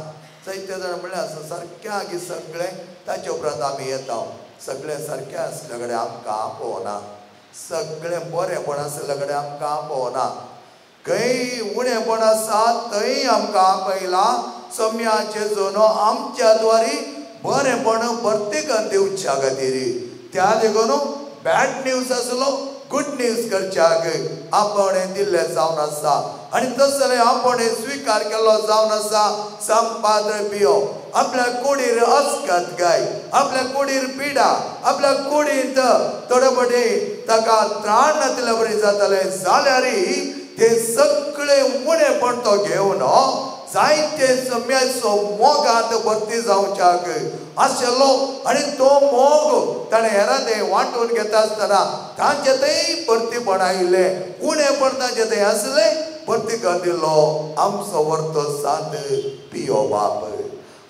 जायते जाण म्हणल्यार सारके आगी सगळे ताचे उपरांत आमी येता सगळे सारके आसले कडेन आमकां आपोवना सगळे बरेपण आसले कडेन आमकां आपोवना खंय उणेपण आसा थंय आमकां आपयला सम्याचे जोनो आमच्या द्वारी बरेपण प्रत्येकान दिवच्या खातीर त्या देखून बॅड न्यूज आसलो गुड न्यूज करच्याक आपण दिल्ले जावन आसा आनी तसले आपण स्वीकार केलो जावन आसा संपाद्र पियो आपल्या कुडीर अस्कत गाय आपल्या कुडीर पिडा आपल्या कुडींत तडबडे ताका त्राण नातले बरें जाताले जाल्यार ते सगळे उणेपण तो घेवन जायते सम्याचो मोगांत भरती जावच्याक आशिल्लो आनी तो मोग ताणें हेरां थंय वांटून घेता आसतना तांचे थंय भरतीपण आयिल्ले उणेपण तांचे थंय आसलें भरतीका दिल्लो आमचो वर्तो सांत पियो बाप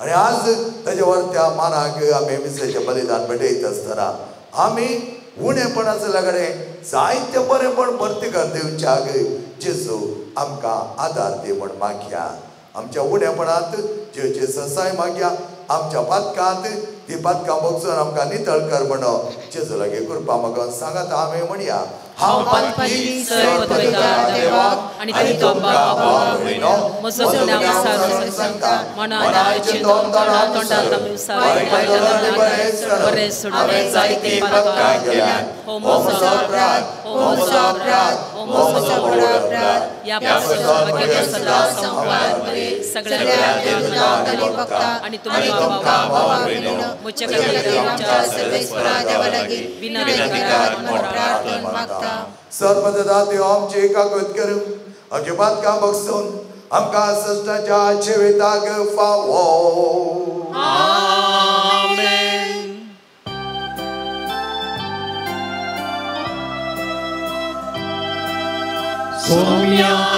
आनी आज ताच्या वर्त्या मानाक आमी मिसेचें बलिदान भेटयत आसतना आमी उणेपण आसल्या कडेन जायते बरेपण भरतीका दिवच्याक जेजू आमकां आदार दी म्हण मागया आमच्या उणेपणांत जेचे ससाय मागया आमच्या पातकांत ती पातकां बगसून आमकां नितळ कर म्हणो जेजू लागीं कृपा मागून सांगात आमी म्हणया हांव पातकी सर्वोत्तम देवाक आनी तुमकां आभार म्हणो म्हजो नाम सारून सांगता मनाचे तोंडांत बरें सोडून जायते पातकां केल्यात हो म्हजो अपराध हो म्हजो अपराध हो म्हजो अपराध या पासून मागे सदा संवाद सगळ्या भक्ता आणि तुमकां आभार म्हणो म्हज्या खातीर सर्वेश्वरा देवा लागीं विनंती प्रार्थना मागता सर्वदा देव आमची एकाग्रत करून आमच्या पातकां बगसून आमकां सश्टाच्या जिविताक फावो आमेन Somia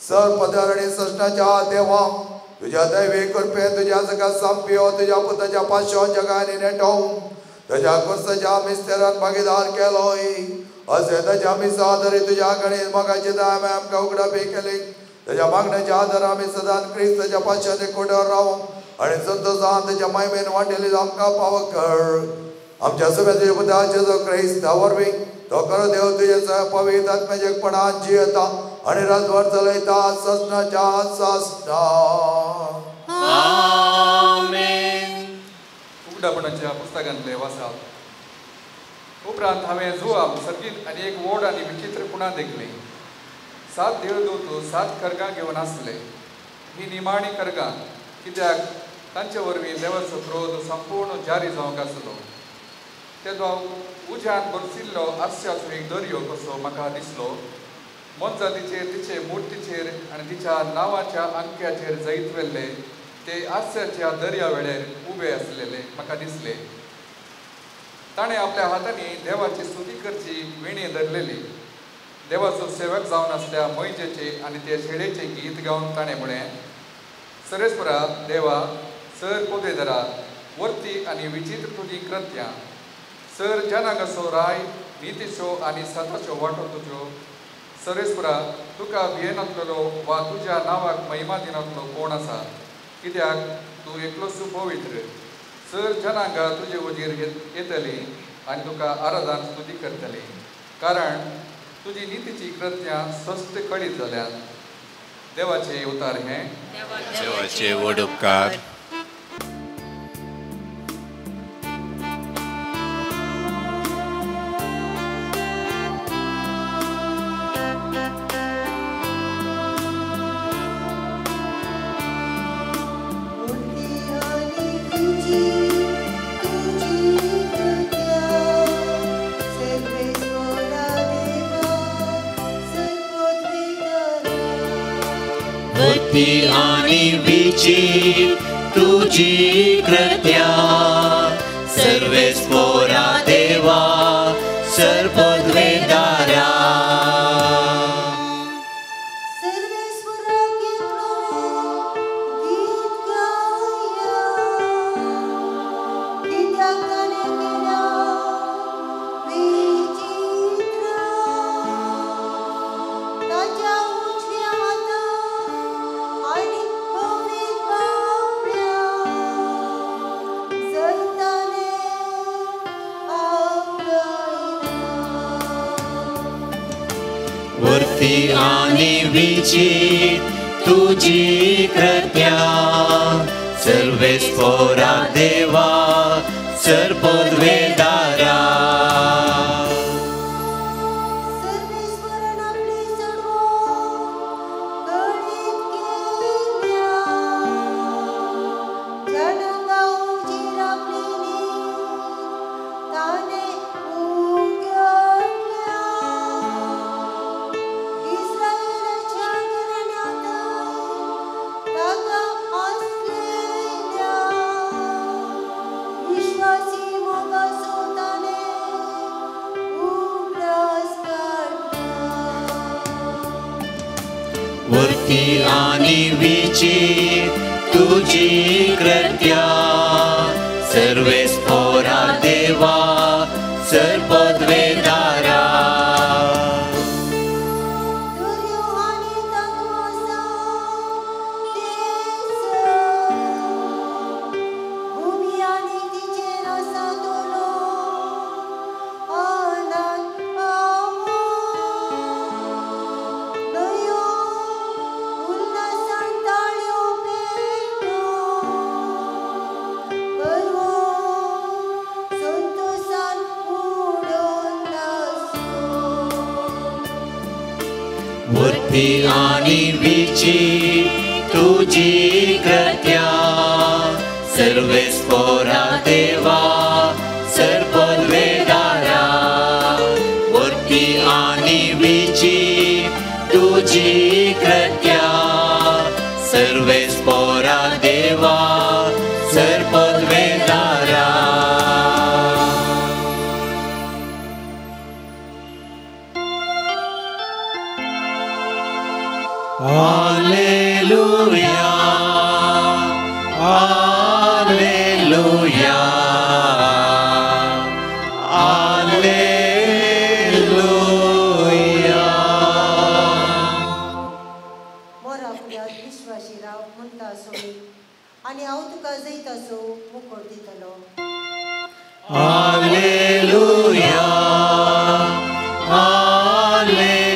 सर्वपदारणी सृष्टाच्या देवा तुझ्या दैवी कृपे तुझ्या जगा संपियो तुझ्या पुताच्या पाशो जगाने नेटोवन तुझ्या कुर्साच्या मिस्तेरान भागीदार केलोय असे तुझ्या मिसादरी तुझ्या गणेश मगाची दाम आमकां उगडापी केली तुझ्या मागण्याच्या आदार आमी सदां क्रिस्ताच्या पाशाचे कुडर रावू आणि संतोषान तुझ्या महिमेन वाटेली आमकां पाव कर आमच्या सगळ्या पुताचे जो क्रिस्त वरवीं तो कर देव तुझे पवित्र आत्म्याचे पणान जियेता आणि राजवार चलयता सस्नाच्या सस्ना आमेन फुडापणाच्या पुस्तकांतले वाचप उपरांत हांवें जुआब सर्गीत आनी एक व्हड आनी विचित्रपणां देखली 7 देवदूत 7 कर्गां घेवन आसले ही निमाणी कर्गां कित्याक तांचे वरवीं देवाचो क्रोध संपूर्ण जारी जावंक आसलो तेजो उज्यान बरसिल्लो आस्याचो एक दर्यो कसो म्हाका दिसलो मोनजातीचेर तिचे मुर्तीचेर आनी तिच्या नांवाच्या अंक्याचेर जैत वेल्ले ते आस्याच्या दर्या वेळेर उबे आसलेले म्हाका दिसले ताणें आपल्या हातांनी देवाची स्तुती करची विणी धरलेली देवाचो सेवक जावन आसल्या मैजेचे आनी ते शेळेचे गीत गावन ताणें म्हळें सरेस्परा देवा सर पोदेदरा वर्ती आनी विचित्र तुजी कृत्यां सर जनागसो राय नितीशो आनी सताच्यो वाटो तुज्यो सरेस्परा तुका भियेनातलो वा तुज्या नांवाक महिमा दिनातलो कोण आसा कित्याक तूं एकलोच पवित्र सर जनांगा तुजे वजीर येतली आनी तुका आराधन स्तुती करतली कारण तुजी नितीची कृत्यां स्पश्ट कळीत जाल्यात देवाचे उतार हे देवाचे व्हड उपकार आणि विचित्र तुझी कृत्या सर्वेस्पोरा देवा सर्वोद्वेदारा वर्ती आणि विचित्र तुझी कृत्या सर्वेस्पोरा देवा सर्वोद्वेदारा वर्ती आणि विचित्र तुझी कृत्या सर्वेस्पोरा देवा सर्वोद्वेदारा वर्ती आणि विचित्र तुझी कृत्या सर्वेस्पोरा देवा सर्वोद्वेदारा वर्ती आणि विचित्र तुझी कृत्या सर्वेस्पोरा देवा सर्वोद्वेदारा Alleluia, Alleluia, Alleluia. मोरा फुड्यांत विश्वासी राव म्हणटा सोय आनी हांव तुका जैत असो मुकोट दितलो Alleluia, Alleluia.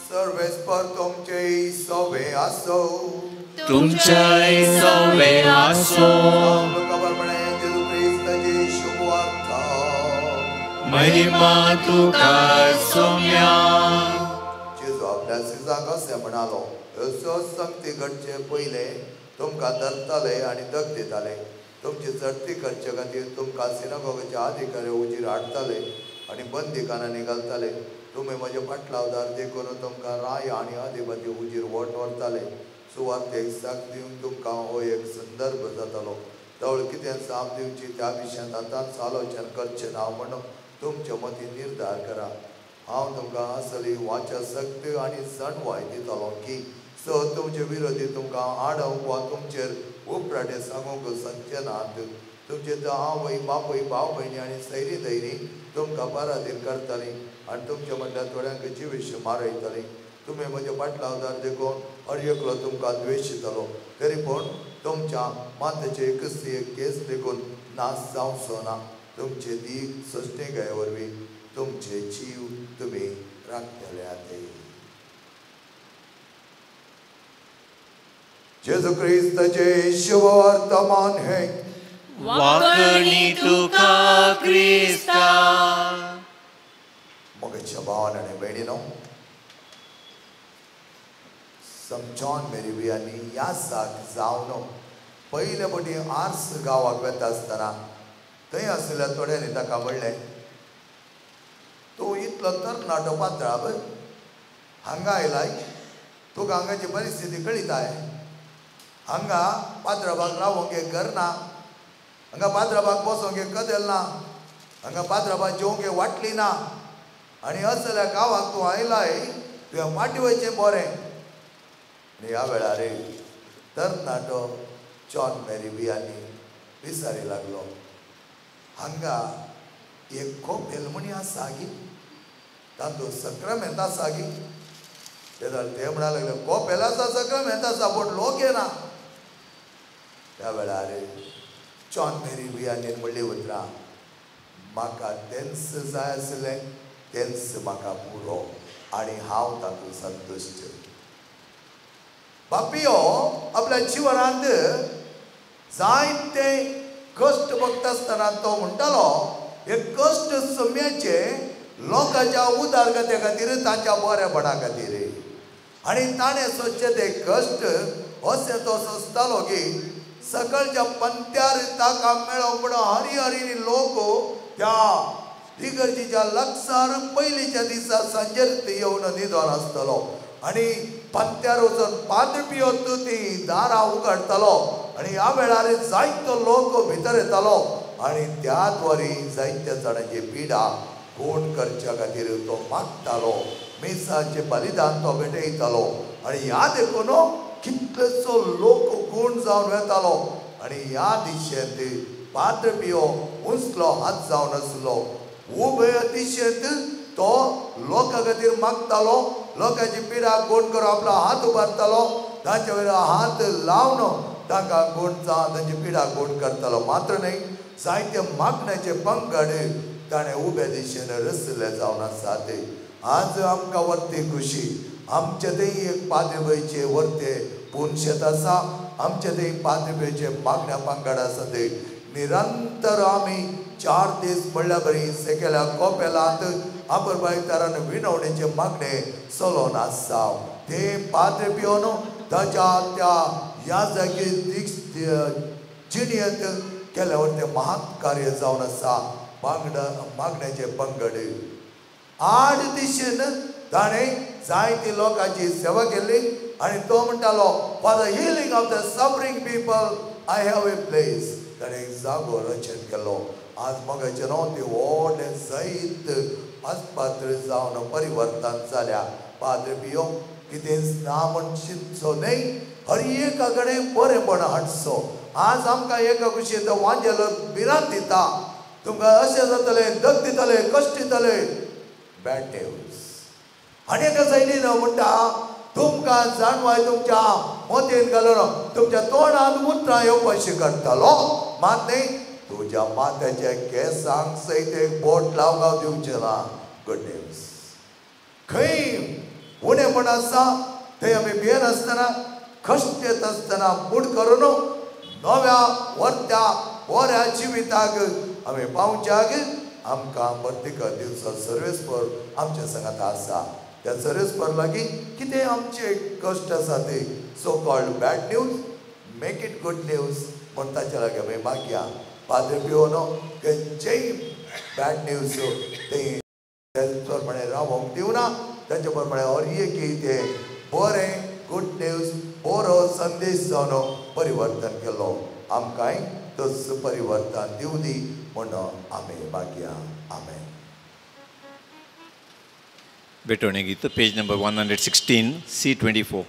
सर्वेस तुमचे सवे आसो जेजू क्रिस्ताची शुभवार्ता महिमा तुका सोम्या जेजू आपल्या सिजाक अशें म्हणालो अश्यो संगती घडचे पयले तुमकां धरताले आनी दग दिताले तुमची चडती करचे खातीर तुमकां सिनागोगाच्या अधिकारी उजीर हाडताले आनी बंदिखान्यांनी घालताले तुमी म्हजे फाटलावदार देखून तुमकां राय आनी अधिपती उजीर व्हरताले सुवातेक साक दिवंक तुमकां हो एक संदर्भ जातालो तवळ कितें साम दिवची त्या विशयान आतांच आलोचन करचें ना म्हणून तुमचे मतीन निर्धार करा हांव तुमकां असली वाचसक्त आनी सणवाय दितालो की तुमचे विरोधी तुमकां आडवंक वा तुमचेर उपराटे सांगूंक सत्य नात तुमचे आवय बापय भाव भयणी आनी सैरी धैरी तुमकां पराधीन करतलीं आनी तुमच्या म्हणल्यार थोड्यांक जिवीश मारयतलीं तुमी म्हजे फाटलावदार देखून हर एकलो तुमकां द्वेशितलो तरी पूण तुमच्या माथ्याचे एकस्ती एक केस देखून नाश जावचो ना तुमचे दीक सश्टेकाये वरवीं तुमचे जीव तुमी राखतल्यात जेजू क्रिस्ताचे शुभ वर्तमान हे वाकणी तुका क्रिस्ता मोगेच्या भावान आनी भयणीनो समजोन मेरी बियांनी ह्या साक जावन पयले फावटी आर्स गांवाक वेता आसतना थंय आशिल्ल्या थोड्यांनी ताका म्हणलें तूं इतलो तरणाटो पात्रांव हांगा आयलाय तुका हांगाची परिस्थिती कळिताय हांगा पात्राबाग रावंक एक घर ना हांगा पात्राबाग बसोंक एक कदेल ना हांगा पात्राबाग जेवंक एक वाटली ना आनी असल्या गांवाक तूं आयलाय तुवें माटी वयचें बरें आनी ह्या वेळार तरणाटो जॉन मेरी बियांनी विचारी लागलो हांगा एक कोपेल म्हणी आसा गी तातूंत सक्रामेंत आसा गी ते म्हणा लागले कोपेल आसा सक्रामेंत आसा पूण लोक येना त्या वेळार जॉन मेरी बियांनी म्हणली उतरां म्हाका तेंच जाय आसलें तेंच म्हाका पुरो आनी हांव तातूंत संतुश्ट बापियो आपल्या जिवनांत जायते कश्ट भोगता आसतना तो म्हणटालो हे कश्ट सम्याचे लोकांच्या उदारगते खातीर तांच्या बरेपणा खातीर आनी ताणें सोदचे ते कश्ट अशें तो सोंसतालो की सकलच्या पंत्यार ताका मेळोंक म्हणून हरी हरी लोक त्या इगर्जीच्या लागसार पयलींच्या दिसा सांजेर येवन न्हिदोन आसतलो आनी पंत्यार वचून पाद्र पियोत ती दारां उगडटालो आनी ह्या वेळार जायतो लोक भितर येतालो आनी त्याच वरी जायत्या जाणांची पिडा कोण करच्या खातीर तो मागतालो मेसाचे बलिदान तो भेटयतालो आनी ह्या देखून कितलेसो लोक गूण जावन वेतालो आनी ह्या दिशेंत पाद्र पियो उंचलो हात जावन आसलो उबे दिशेंत तो लोकां खातीर मागतालो लोकांची पिडा गूण करून आपलो हात उबारतालो तांचे वयर हात लावन तांकां गूण जावन तांची पिडा गूण करतालो मात्र न्हय जायते मागण्याचे पंगड ताणें उबे दिशेन रचले जावन आसात आज आमकां वर्ते खुशी आमचे थंय एक पाद्रीबाईचे वर्ते पुनशेत आसा आमचे थंय पाद्रीबाईचे मागण्या पंगड आसा ते निरंतर आमी 4 दीस म्हणल्यार बरी सेकेल्या कोपेलांत आबरबाईतारान विनवणेचे मागणे चलोवन आसा ते पाद्री पियोन ताच्या त्या ह्या जागेर जिणेंत केल्या वरते महान कार्य जावन आसा मागण्याचे पंगड 8 दिशेन ताणें जायती लोकांची सेवा केली आनी तो म्हणटालो for the healing of the suffering people I have a place ताणें जागो रचन केलो आज मगाचे न्हू ती व्हडलें जायत आस्पात्र जावन परिवर्तन जाल्या पाद्री पियो कितें ना म्हण चिंतचो न्हय हर एका कडेन बरेंपण हाडचो आज आमकां एका कुशीन तो वांजेलो भिरांत दिता तुमकां अशें जातलें दग दितले कश्ट दितले बॅड न्यूज आनी एका सायडीन म्हणटा तुमकां जाणवाय तुमच्या मोतेन घालून तुमच्या तोंडांत उतरां येवपाशी करतालो मात न्हय तुज्या माथ्याच्या केंसांक सयत एक बोट लावंक दिवचें ना गुड न्यूज खंय उणेपण आसा थंय आमी भियेन आसतना कष्ट येत असताना मूड करून नव्या वर्त्या बऱ्या जिविताक आम्ही पावच्याक आमकां प्रत्येक दिवसा सर्वेस्पर आमच्या संगात आसा. त्या सर्वेस्पर लागीं कितें आमचे कश्ट आसा ते so called bad news make it good news म्हण ताच्या लागीं आमी मागया. पाद्रे पिओनो खंयचेय बॅड न्यूज ते प्रमाणे रावोंक दिवना. ताचे प्रमाणे हर एक ते बरें गुड न्यूज बरो संदेश जावन परिवर्तन केलो. आमकांय तस परिवर्तन दिवं दी म्हण आमी मागया. आमेन. बेटोणे गीत page number 116 C24.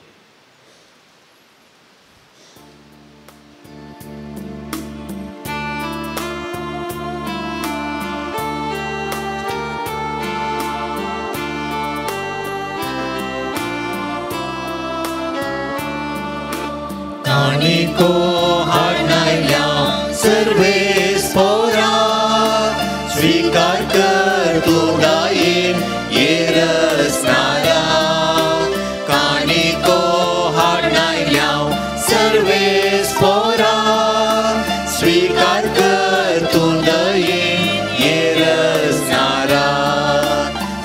Taniko harnaya सर्वेस्परा स्वीकार कर तुझा येन येरसणारा. कानिको हाडनायल्या सर्वेस्परा स्वीकार कर तुझा येन येरसणारा.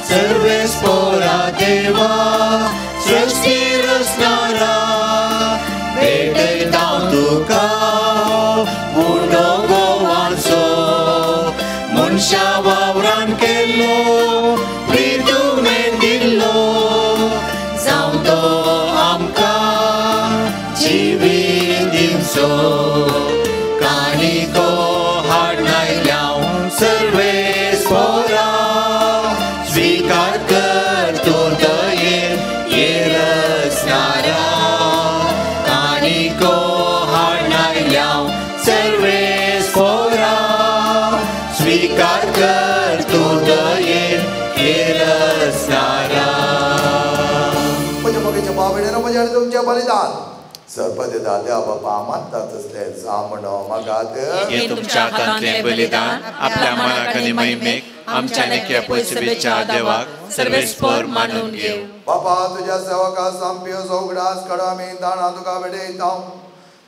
सर्वेस्परा देवा सृष्टी रचणारा भेटता तुका उडो गोवाचो मनशा वावरान केल्लो प्रितुमेन दिल्लो जावं तो आमकां जिवीत दिवचो. कानिको हाडनायल्या सर्वेस्परा स्वीकार कर तूं दयेन येरसणारा. कानिको हाडनायल्या सर्वेस्परा स्वीकार कर तूं दयेन येरसणारा. म्हज्या मोगेच्या बाबडेनो म्हज्या आनी तुमचें बलिदान सर्पदेदा देवा बापा मानता तसले जा म्हणो मागात हे तुमच्या हातांतले बलिदान आपल्या मनाक आनी महिमेक आमच्या नेक्या पयसुबेच्या देवाक सर्वेस्पर मानून घेव. बापा तुझ्या सेवका सांपियो सौगडास कडो आमी दाणां तुका भेटयता.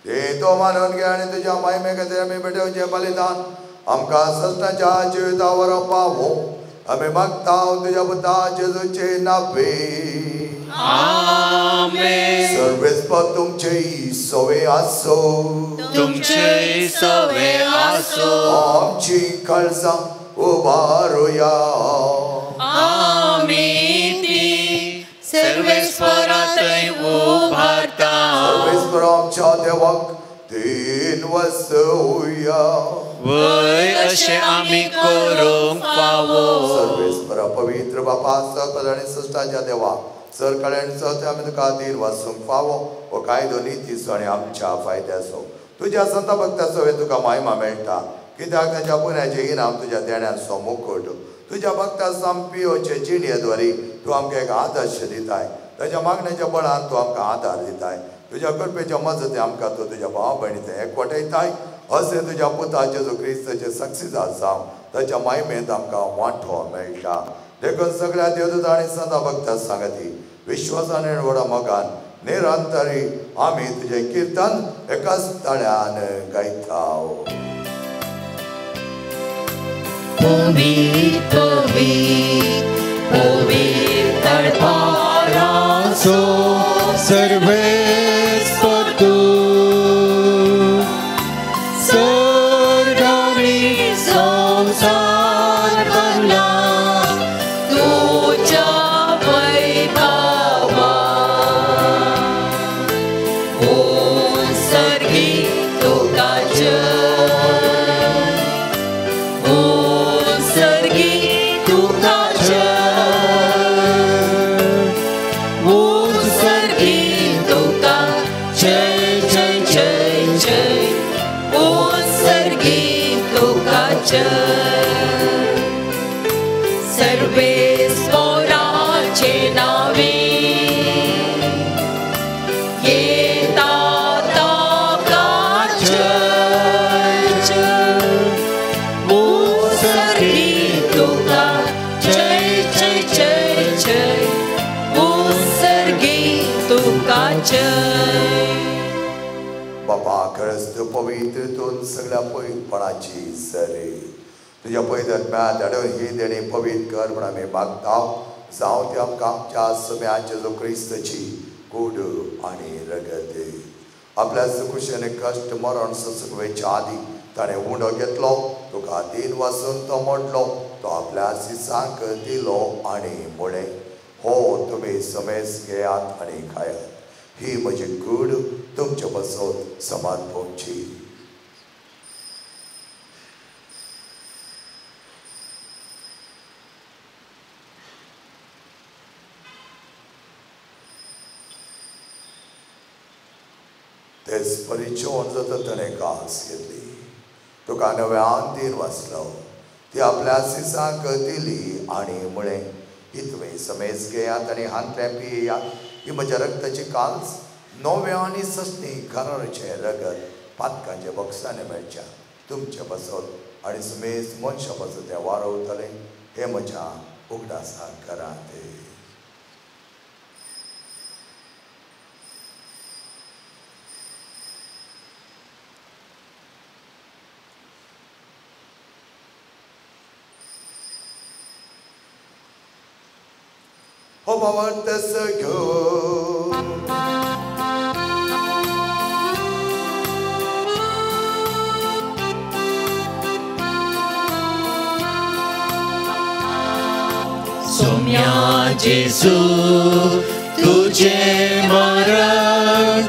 ते तो मानून घे आनी तुज्या महिमे खातीर आमी भेटोवचें बलिदान आमकां सस्ताच्या जिविता वरो पावो. आमी मागता तुज्या पुता जेजूचे नांवे. आमेन. सर्वेस्पर तुमचे सवे आसो तुमचे सवे आसो आमची काळजां उबारुया. आमी ती सर्वेस्परा थंय उबारता. सर्वेस्पर आमच्या देवाक दिनवसुया. वय अशें आमी करूंक फावो. सर्वेस्पर पवित्र बापा सकल आनी सृश्टाच्या देवा सर कळ्यान सत आमी तुका दिन वाचूंक फावो. हो कायदो नितीचो आनी आमच्या फायद्याचो. तुज्या संत भक्ताचो हे तुका महिमा मेळटा कित्याक ताच्या पुण्याचें इनाम तुज्या देण्याचो मुकुट. तुज्या भक्ता सांपियोचे जिणयेद्वारी तूं आमकां एक आदर्श दिताय. ताच्या मागण्याच्या बळान तूं आमकां आदार दिताय. तुज्या कृपेच्या मजती आमकां तूं तुज्या भाव भयणीचे एकवटायताय. अशें तुज्या पुता जेजू क्रिस्ताचे सक्सीदार जावं ताच्या महिमेंत आमकां वांटो मेळटा. देखून सगळ्या देवदूता आनी संत भक्ता सांगती विश्वासान आनी व्हडा मोगान निरंतरी आमी तुजें किर्तन एकाच ताळ्यान गायता. पवित्र पवित्र पवित्र पारासो सर्वेस्पर तूं स्वर्गानी संसार भरला तुझ्या वैभवान. ओ सर्गी तुका जय. ओ सर्गी तुका जय. ओ सर्गी तुका जय जय जय जय. ओ सर्गी तुका जय. सर्वेस्पराचे नावे येता ताका जय जय. ओ सर्गी तुका जय जय जय जय. ओ सर्गी तुका जय. खरंच तू पवित्रतून सगळ्या पवित्रपणाची सरे तुझ्या पवित्रात्म्यात अडवून ही देणे पवित्र कर म्हणून आम्ही मागता जावं ते आमकां आमच्या समेयाचे जो क्रिस्तची कूड आणि रगत आपल्या सुखुशेने कष्ट मरण ससुकवेच्या आधी ताणें उंडो घेतलो तुका दिन वाचून तो मोडलो तो आपल्या सिसांक दिलो आणि मुळे हो तुम्ही समेस घेयात आणि खायात ही म्हजी कूड तुमचे बसत समाज पोवची तेच परिचोन जाता ताणें घास घेतली तुका नव्यान दिन वाचलो ती आपल्या सिसांक दिली आणि मुळे ही तुमी समेज घेयात आणि हांतले पियेयात ही म्हज्या रक्ताची काल्स नवे आनी सस्ती घराचे रगत पातकांचे बॉक्सांनी मेळच्या तुमचे बसत आणि समेज मनशा बसत ते वारवतले हे म्हज्या उगडासा घरांत हो भवतस घेऊ सोम्या जेजू तुझे मरण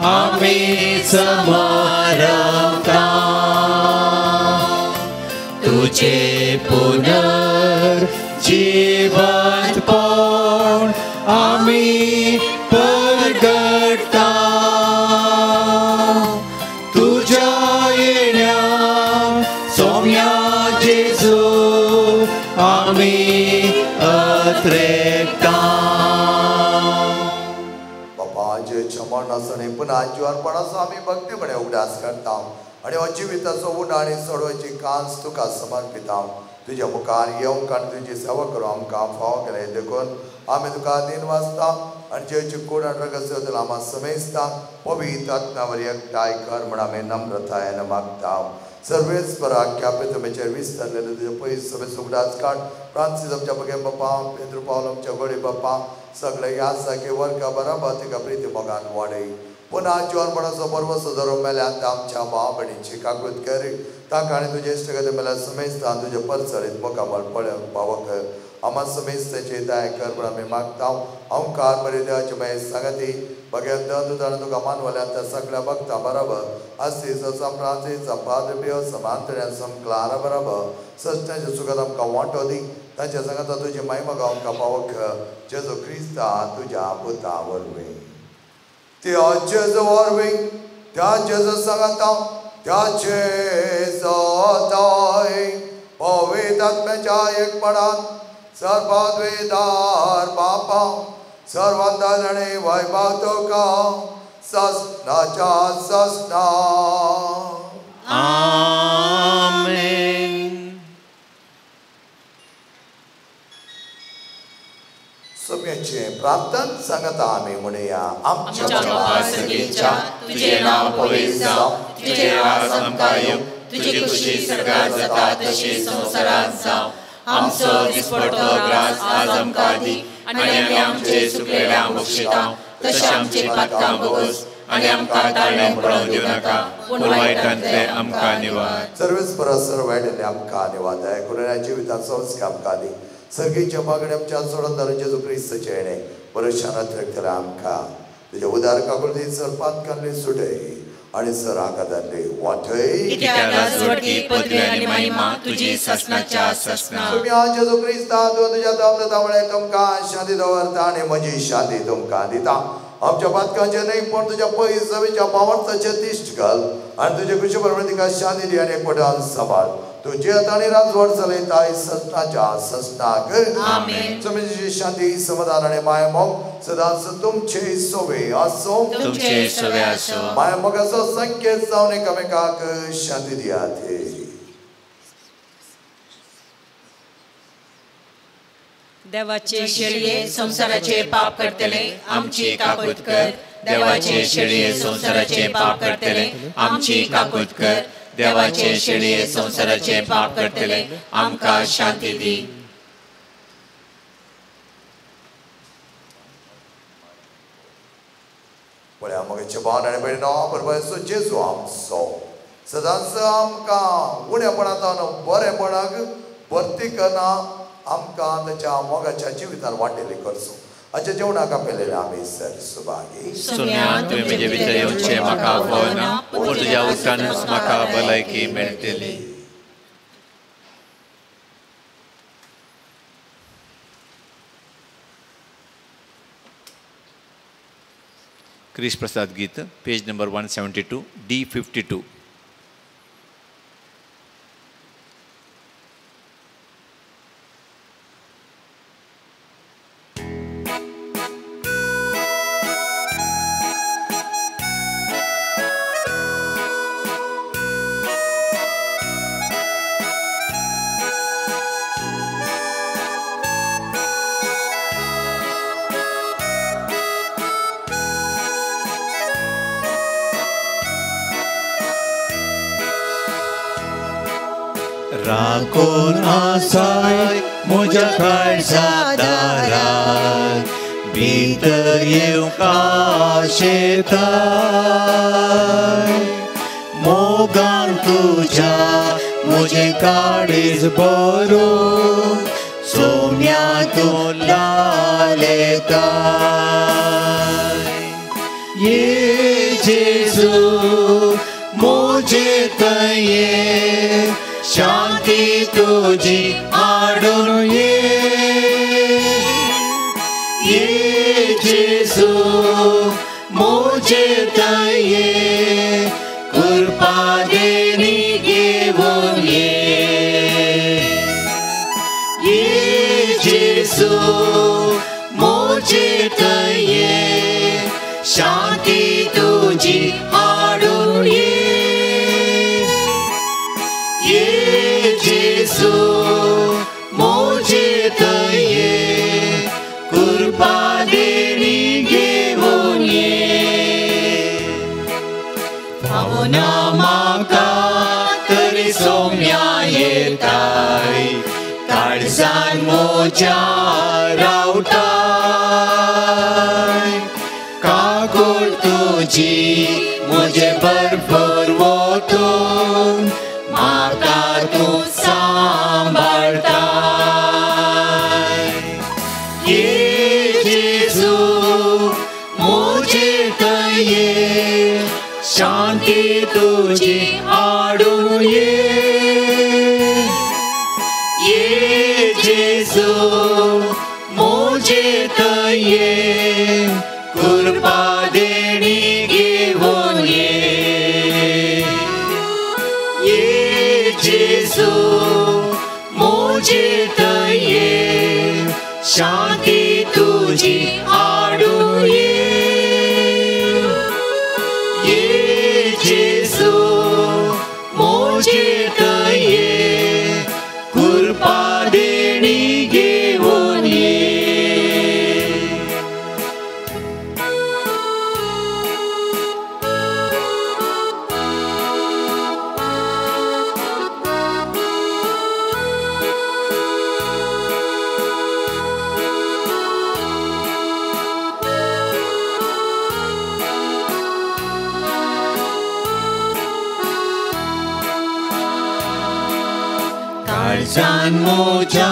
आम्ही समरता तुझे पुनर्जीवनपण आम्ही परगटता तुझ्या येण्या सोम्या जेजू आम्ही अत्रेकता बापाचे क्षमण आसणे पुन्हा जीवनपणाचो आम्ही भक्तीपणे उगडास करता आणि हो जिविताचो उडा आणि सोडवायची कांस तुका समर्पिता तुझ्या मुखार येवंक आनी तुजी सेवा करूं आमकां फाव केले देखून आमी तुका दिन वाचता आनी जेची कूड आनी रगत सेवतलो आम्हा समेजता पवित्र आत्म्यावर एकठांय कर म्हण आमी नम्रतायेन मागता सर्वेस्परा पितमेचेर विस्तारलेले तुजे पयस समेज उगडास काड फ्रांसीस आमच्या बगे बापा पेद्र पावल आमच्या गोडे बापा सगळे यासा की वर्गा बराबर तिका प्रिती मोगान वाडय पुन्हा जीवनपणाचो पर्व सुदारूंक मेल्यात आमच्या भाव भयणीची काकूत कर ताका आनी तुजे इश्टगती मेल्यार समेजता तुजे परसरीत मोकाबळ पळोवंक पावक आम्हा समेजतेची दया कर म्हण आमी मागता ओंकार बरे देवाचे मागीर सांगती भगेन दन तुका मानवल्यात त्या सगळ्या भक्तां बरोबर आसीस फ्रांसीस पाद्र समांतऱ्या समक्लारा बरोबर सस्त्याचे सुखात आमकां वांटो दी ताच्या सांगता तुजी महिमा आमकां पावक जेजू क्रिस्ता तुज्या पुता वरवीं त्या जेजू वरवीं त्या जेजू सांगता त्याचे जाताय पवित्र आत्म्याच्या एकपणान सर्वाद्वेदार बापा सर्वांतर आणि वैभव तुका सस्नाच्या सस्ना आमेन. सगळ्यांचे प्रार्थना सांगता आम्ही म्हणूया आमच्या बापा सगळीच्या तुझे नाव पवित्र जावं तुझे राज आमकां येवं तुझी खुशी सगळ्यात जाता तशी संवसारांत जावं आमचो दिसपडटो ग्रास आज आमकां दी आनी आमी आमचे सुकलेल्या बक्षिता तशें आमची पातकां बोगोस आनी आमकां ताळ्यान पडोवंक दिवं नाका पूण वायटांतले आमकां निवार सर्वेस्परा सर्वायडले आमकां निवार दया करून जिवितांत संस्कार आमकां दी सर्गीच्या मागणे आमच्या सोडून धरून जेजू क्रिस्ताचे येणे बरोशानात रक्तला आमकां तुझ्या उदार काकुळी सर पातकांनी सुटय आणि सर आकादांनी वाटय पदवी आनी महिमा तुजी ससनाच्या ससना तुम्ही आज जेजू क्रिस्ता तुझ्या दामदामुळे तुमकां शांती दवरता आणि म्हजी शांती तुमकां दिता आमच्या पातकांचे नाही पण तुझ्या पयस सवेच्या पावर्थाचे दिश्ट घाल आणि तुझे खुशी बरोबर तिका शांती दी आणि एकवटान सांबाळ तुझे आतां राजवट चलयताय ससनाच्या ससनाक आमेन. तुमची शांती समाधान आणि माय मोग सदांच तुमचे सोवे आसो तुमचे सोवे आसो माय मोगाचो संकेत जावन एकामेकाक शांती दियात देवाचे शेळये संसाराचे पाप करतले आमची काकूत कर देवाचे शेळये संसाराचे पाप करतले आमची काकूट कर देवाचे शेळये संसाराचे पाप करतले आमकां शांती दी पळय आमचे भावन आनी भयणीनो परमेश्वर जेजू आमचो सदांच आमकां उणेपणांतल्यान बरेपणाक भरती करना आमकां ताच्या मोगाच्या जिवितांत वांटेली करचो हाचे जेवणाक आपयलेले आमी सर सुभागी सुन्या तुवें म्हजे भितर येवचें म्हाका आवडना पूण तुज्या उतरानूच म्हाका भलायकी मेळटली क्रिश प्रसाद गीत पेज नंबर 172 D52 राखून आसाय म्हज्या काळजा दारांत भितर येवंक शेताय मोगान तुज्या म्हजें काळीज भरून सोम्या तूं लालेताय ये जेजू म्हजे तये शांती तुझी हाडून ये जेजू म्हजे तये कृपा देणी घेवन ये जेजू म्हजे तये शांती तुझी हाडून ये जेजू म्हजे तये कृपा देणी घेवन भावना म्हाका तरी सोम्या येताय काळजान म्हज्या रावताय काकूट तुजी म्हजे भरभर वतून म्हाका तूं सांबाळताय ये जेजू म्हजे तये शांती तुजी हाडून ये जेजू म्हजे तये कृपा देणी घेवन ये जेजू म्हजे तये शांती तुजी हाडून ये जेजू म्हजे तये कृपा देणी घेवन काळजान म्हज्या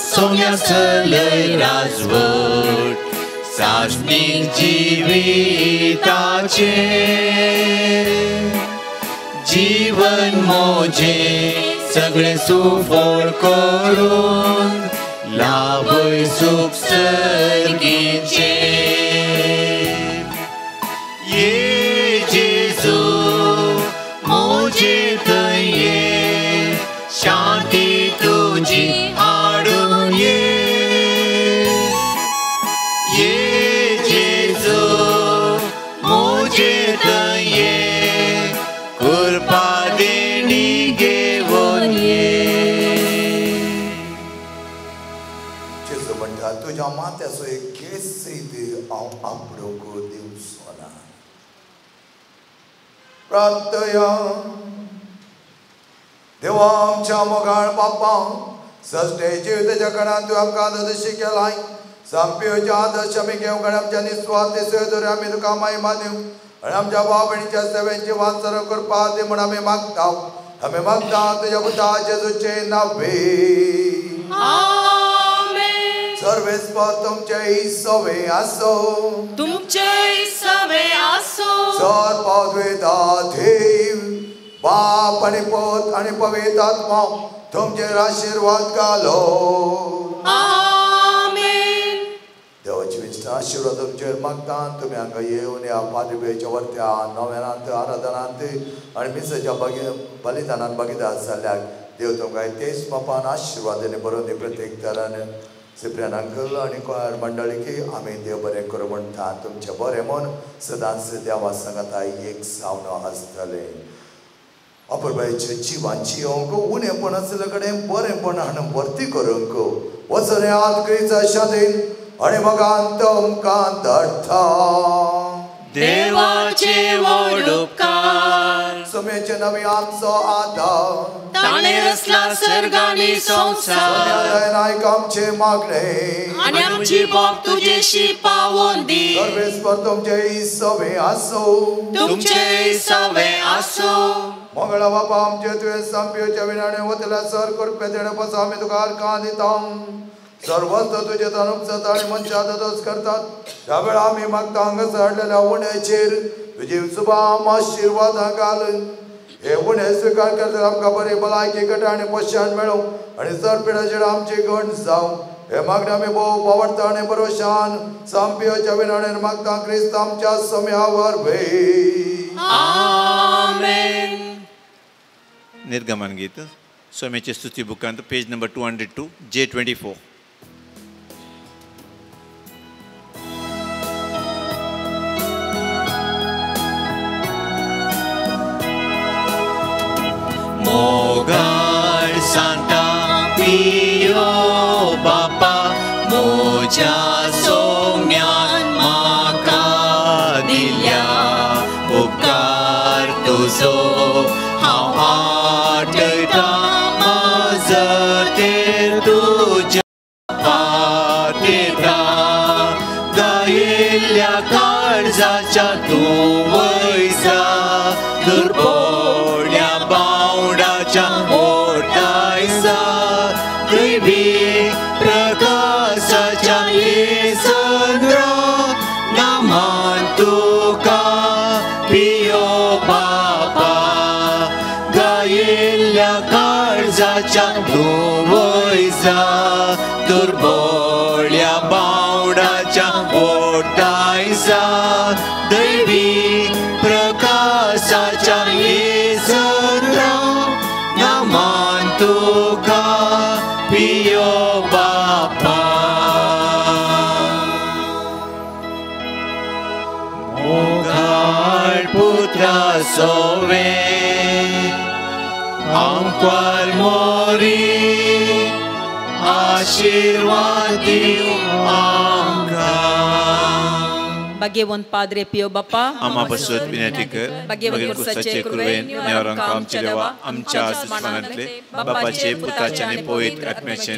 सोम्या चलय राजवट सासणीक जिविताचे जीवन म्हजें सगळें सुफळ करून लाभय सुख सर्गीचे ये जेजू म्हजे तये शांती तुजी हाडून ये जेजू म्हजे तये कृपा देणी घेवन जेजू म्हणटा तुज्या माथ्याचो एक केस हांव आपणूक दिवचो ना प्रार्थया देवा आमच्या मोगाळ बाप्पा सष्टे जिविताच्या काळात तू आमकां आदर्शी केलाय संपेवच्या आदर्श आमी घेवंक आनी आमच्या निस्वार्थी सेवेद्वारे आमी तुका महिमा दिवं आनी आमच्या भाव भयणीच्या सेवेची वांसर करपा दी म्हण आमी मागता तुझ्या पुता जेजूचे नावे आमेन सर्वेस्पर तुमचे सवे आसो तुमचे सवे आसो सर पावद्वेदा देव बाप आणि पोत आणि पवित्र आत्मा तुमचेर आशीर्वाद घालो आमेन देवाची विष्ट आशीर्वाद तुमचेर मागता तुम्ही हांगा येवन ह्या पाद्रीपेच्या वर्त्या नव्यानांत आराधनांत आणि मिसाच्या बलिदानांत भागीदार जाल्ल्याक देव तुमकां तेच मापान आशीर्वादाने बरोवन प्रत्येक तरान सिप्रियान अंकल आणि कोयर मंडळीकी आमी देव बरें करूं म्हणटा तुमचें बरें मन सदांच देवा सांगाता एक सावन आसतले अपुरबाईच्या जिवांची अंक उणेपण असले कडेन बरेपणान भरती करूंक वचने आद क्रिस्ता शादीन आणि मग तुमकां धाडटा देवाचे व्हड उपकार समेचे नवी आमचो आदार ताणे रचला सर्ग आनी संसार आमचे मागणे आनी आमची बोब तुजेशी पावोन दी सर्वेस्पर तुमचे सवे आसो तुमचे सवे आसो मंगळा बापा आमचे तुवें संपेवच्या विणाने वतल्या सर करपे देणे पासून आमी तुका आर्कां दिता सर्वस्व तुजे तनुपसत आणि मनशा दोस करतात त्या वेळा आमी मागता हांगासर हाडलेल्या उण्याचेर तुजी सुबाम आशीर्वाद घाल हे उणे स्वीकार करतात आमकां बरी भलायकी गटा आनी पश्चान मेळो आनी सरपिडाचेर आमची गण जावं हे मागणे आमी भोव आवडटा आनी भरोशान संपेवच्या विणाने मागता क्रिस्त आमच्या सम्यावर भे आमेन निर्गमन गीत स्वामीचे स्तुती बुकांत पेज नंबर 202 J24 मोगाळ सांता पियो बापा मोज्या सोम्यान म्हाका दिल्या उपकार तुजो हांव आठयता माजर तुज्या पातेता गायिल्ल्या काळजाच्या तूं वयसा दुर्बोड्या बावडाच्या ओटायसा दैवी प्रकाशाच्या येसंद्र नामान तुका पियो बापा गायिल्ल्या काळजाच्या तूं वयसा दुर्बोड्या बावडाच्या ओटायसा दैवी प्रकाशाच्या येसंद्र नामान तुका पियो बापा मोगाळ पुत्रा सोवे आमकां मोरी आशीर्वाद दिवं आमकां भाग्यवंत पाद्रे पियो बाप्पा आम्हा बसवत विनंती कर भाग्यवंत कुर्साचे कृपेन नेवरांक आमच्या देवा आमच्या आसमानांतले बापाचे पुताचे आणि पवित्र आत्म्याचे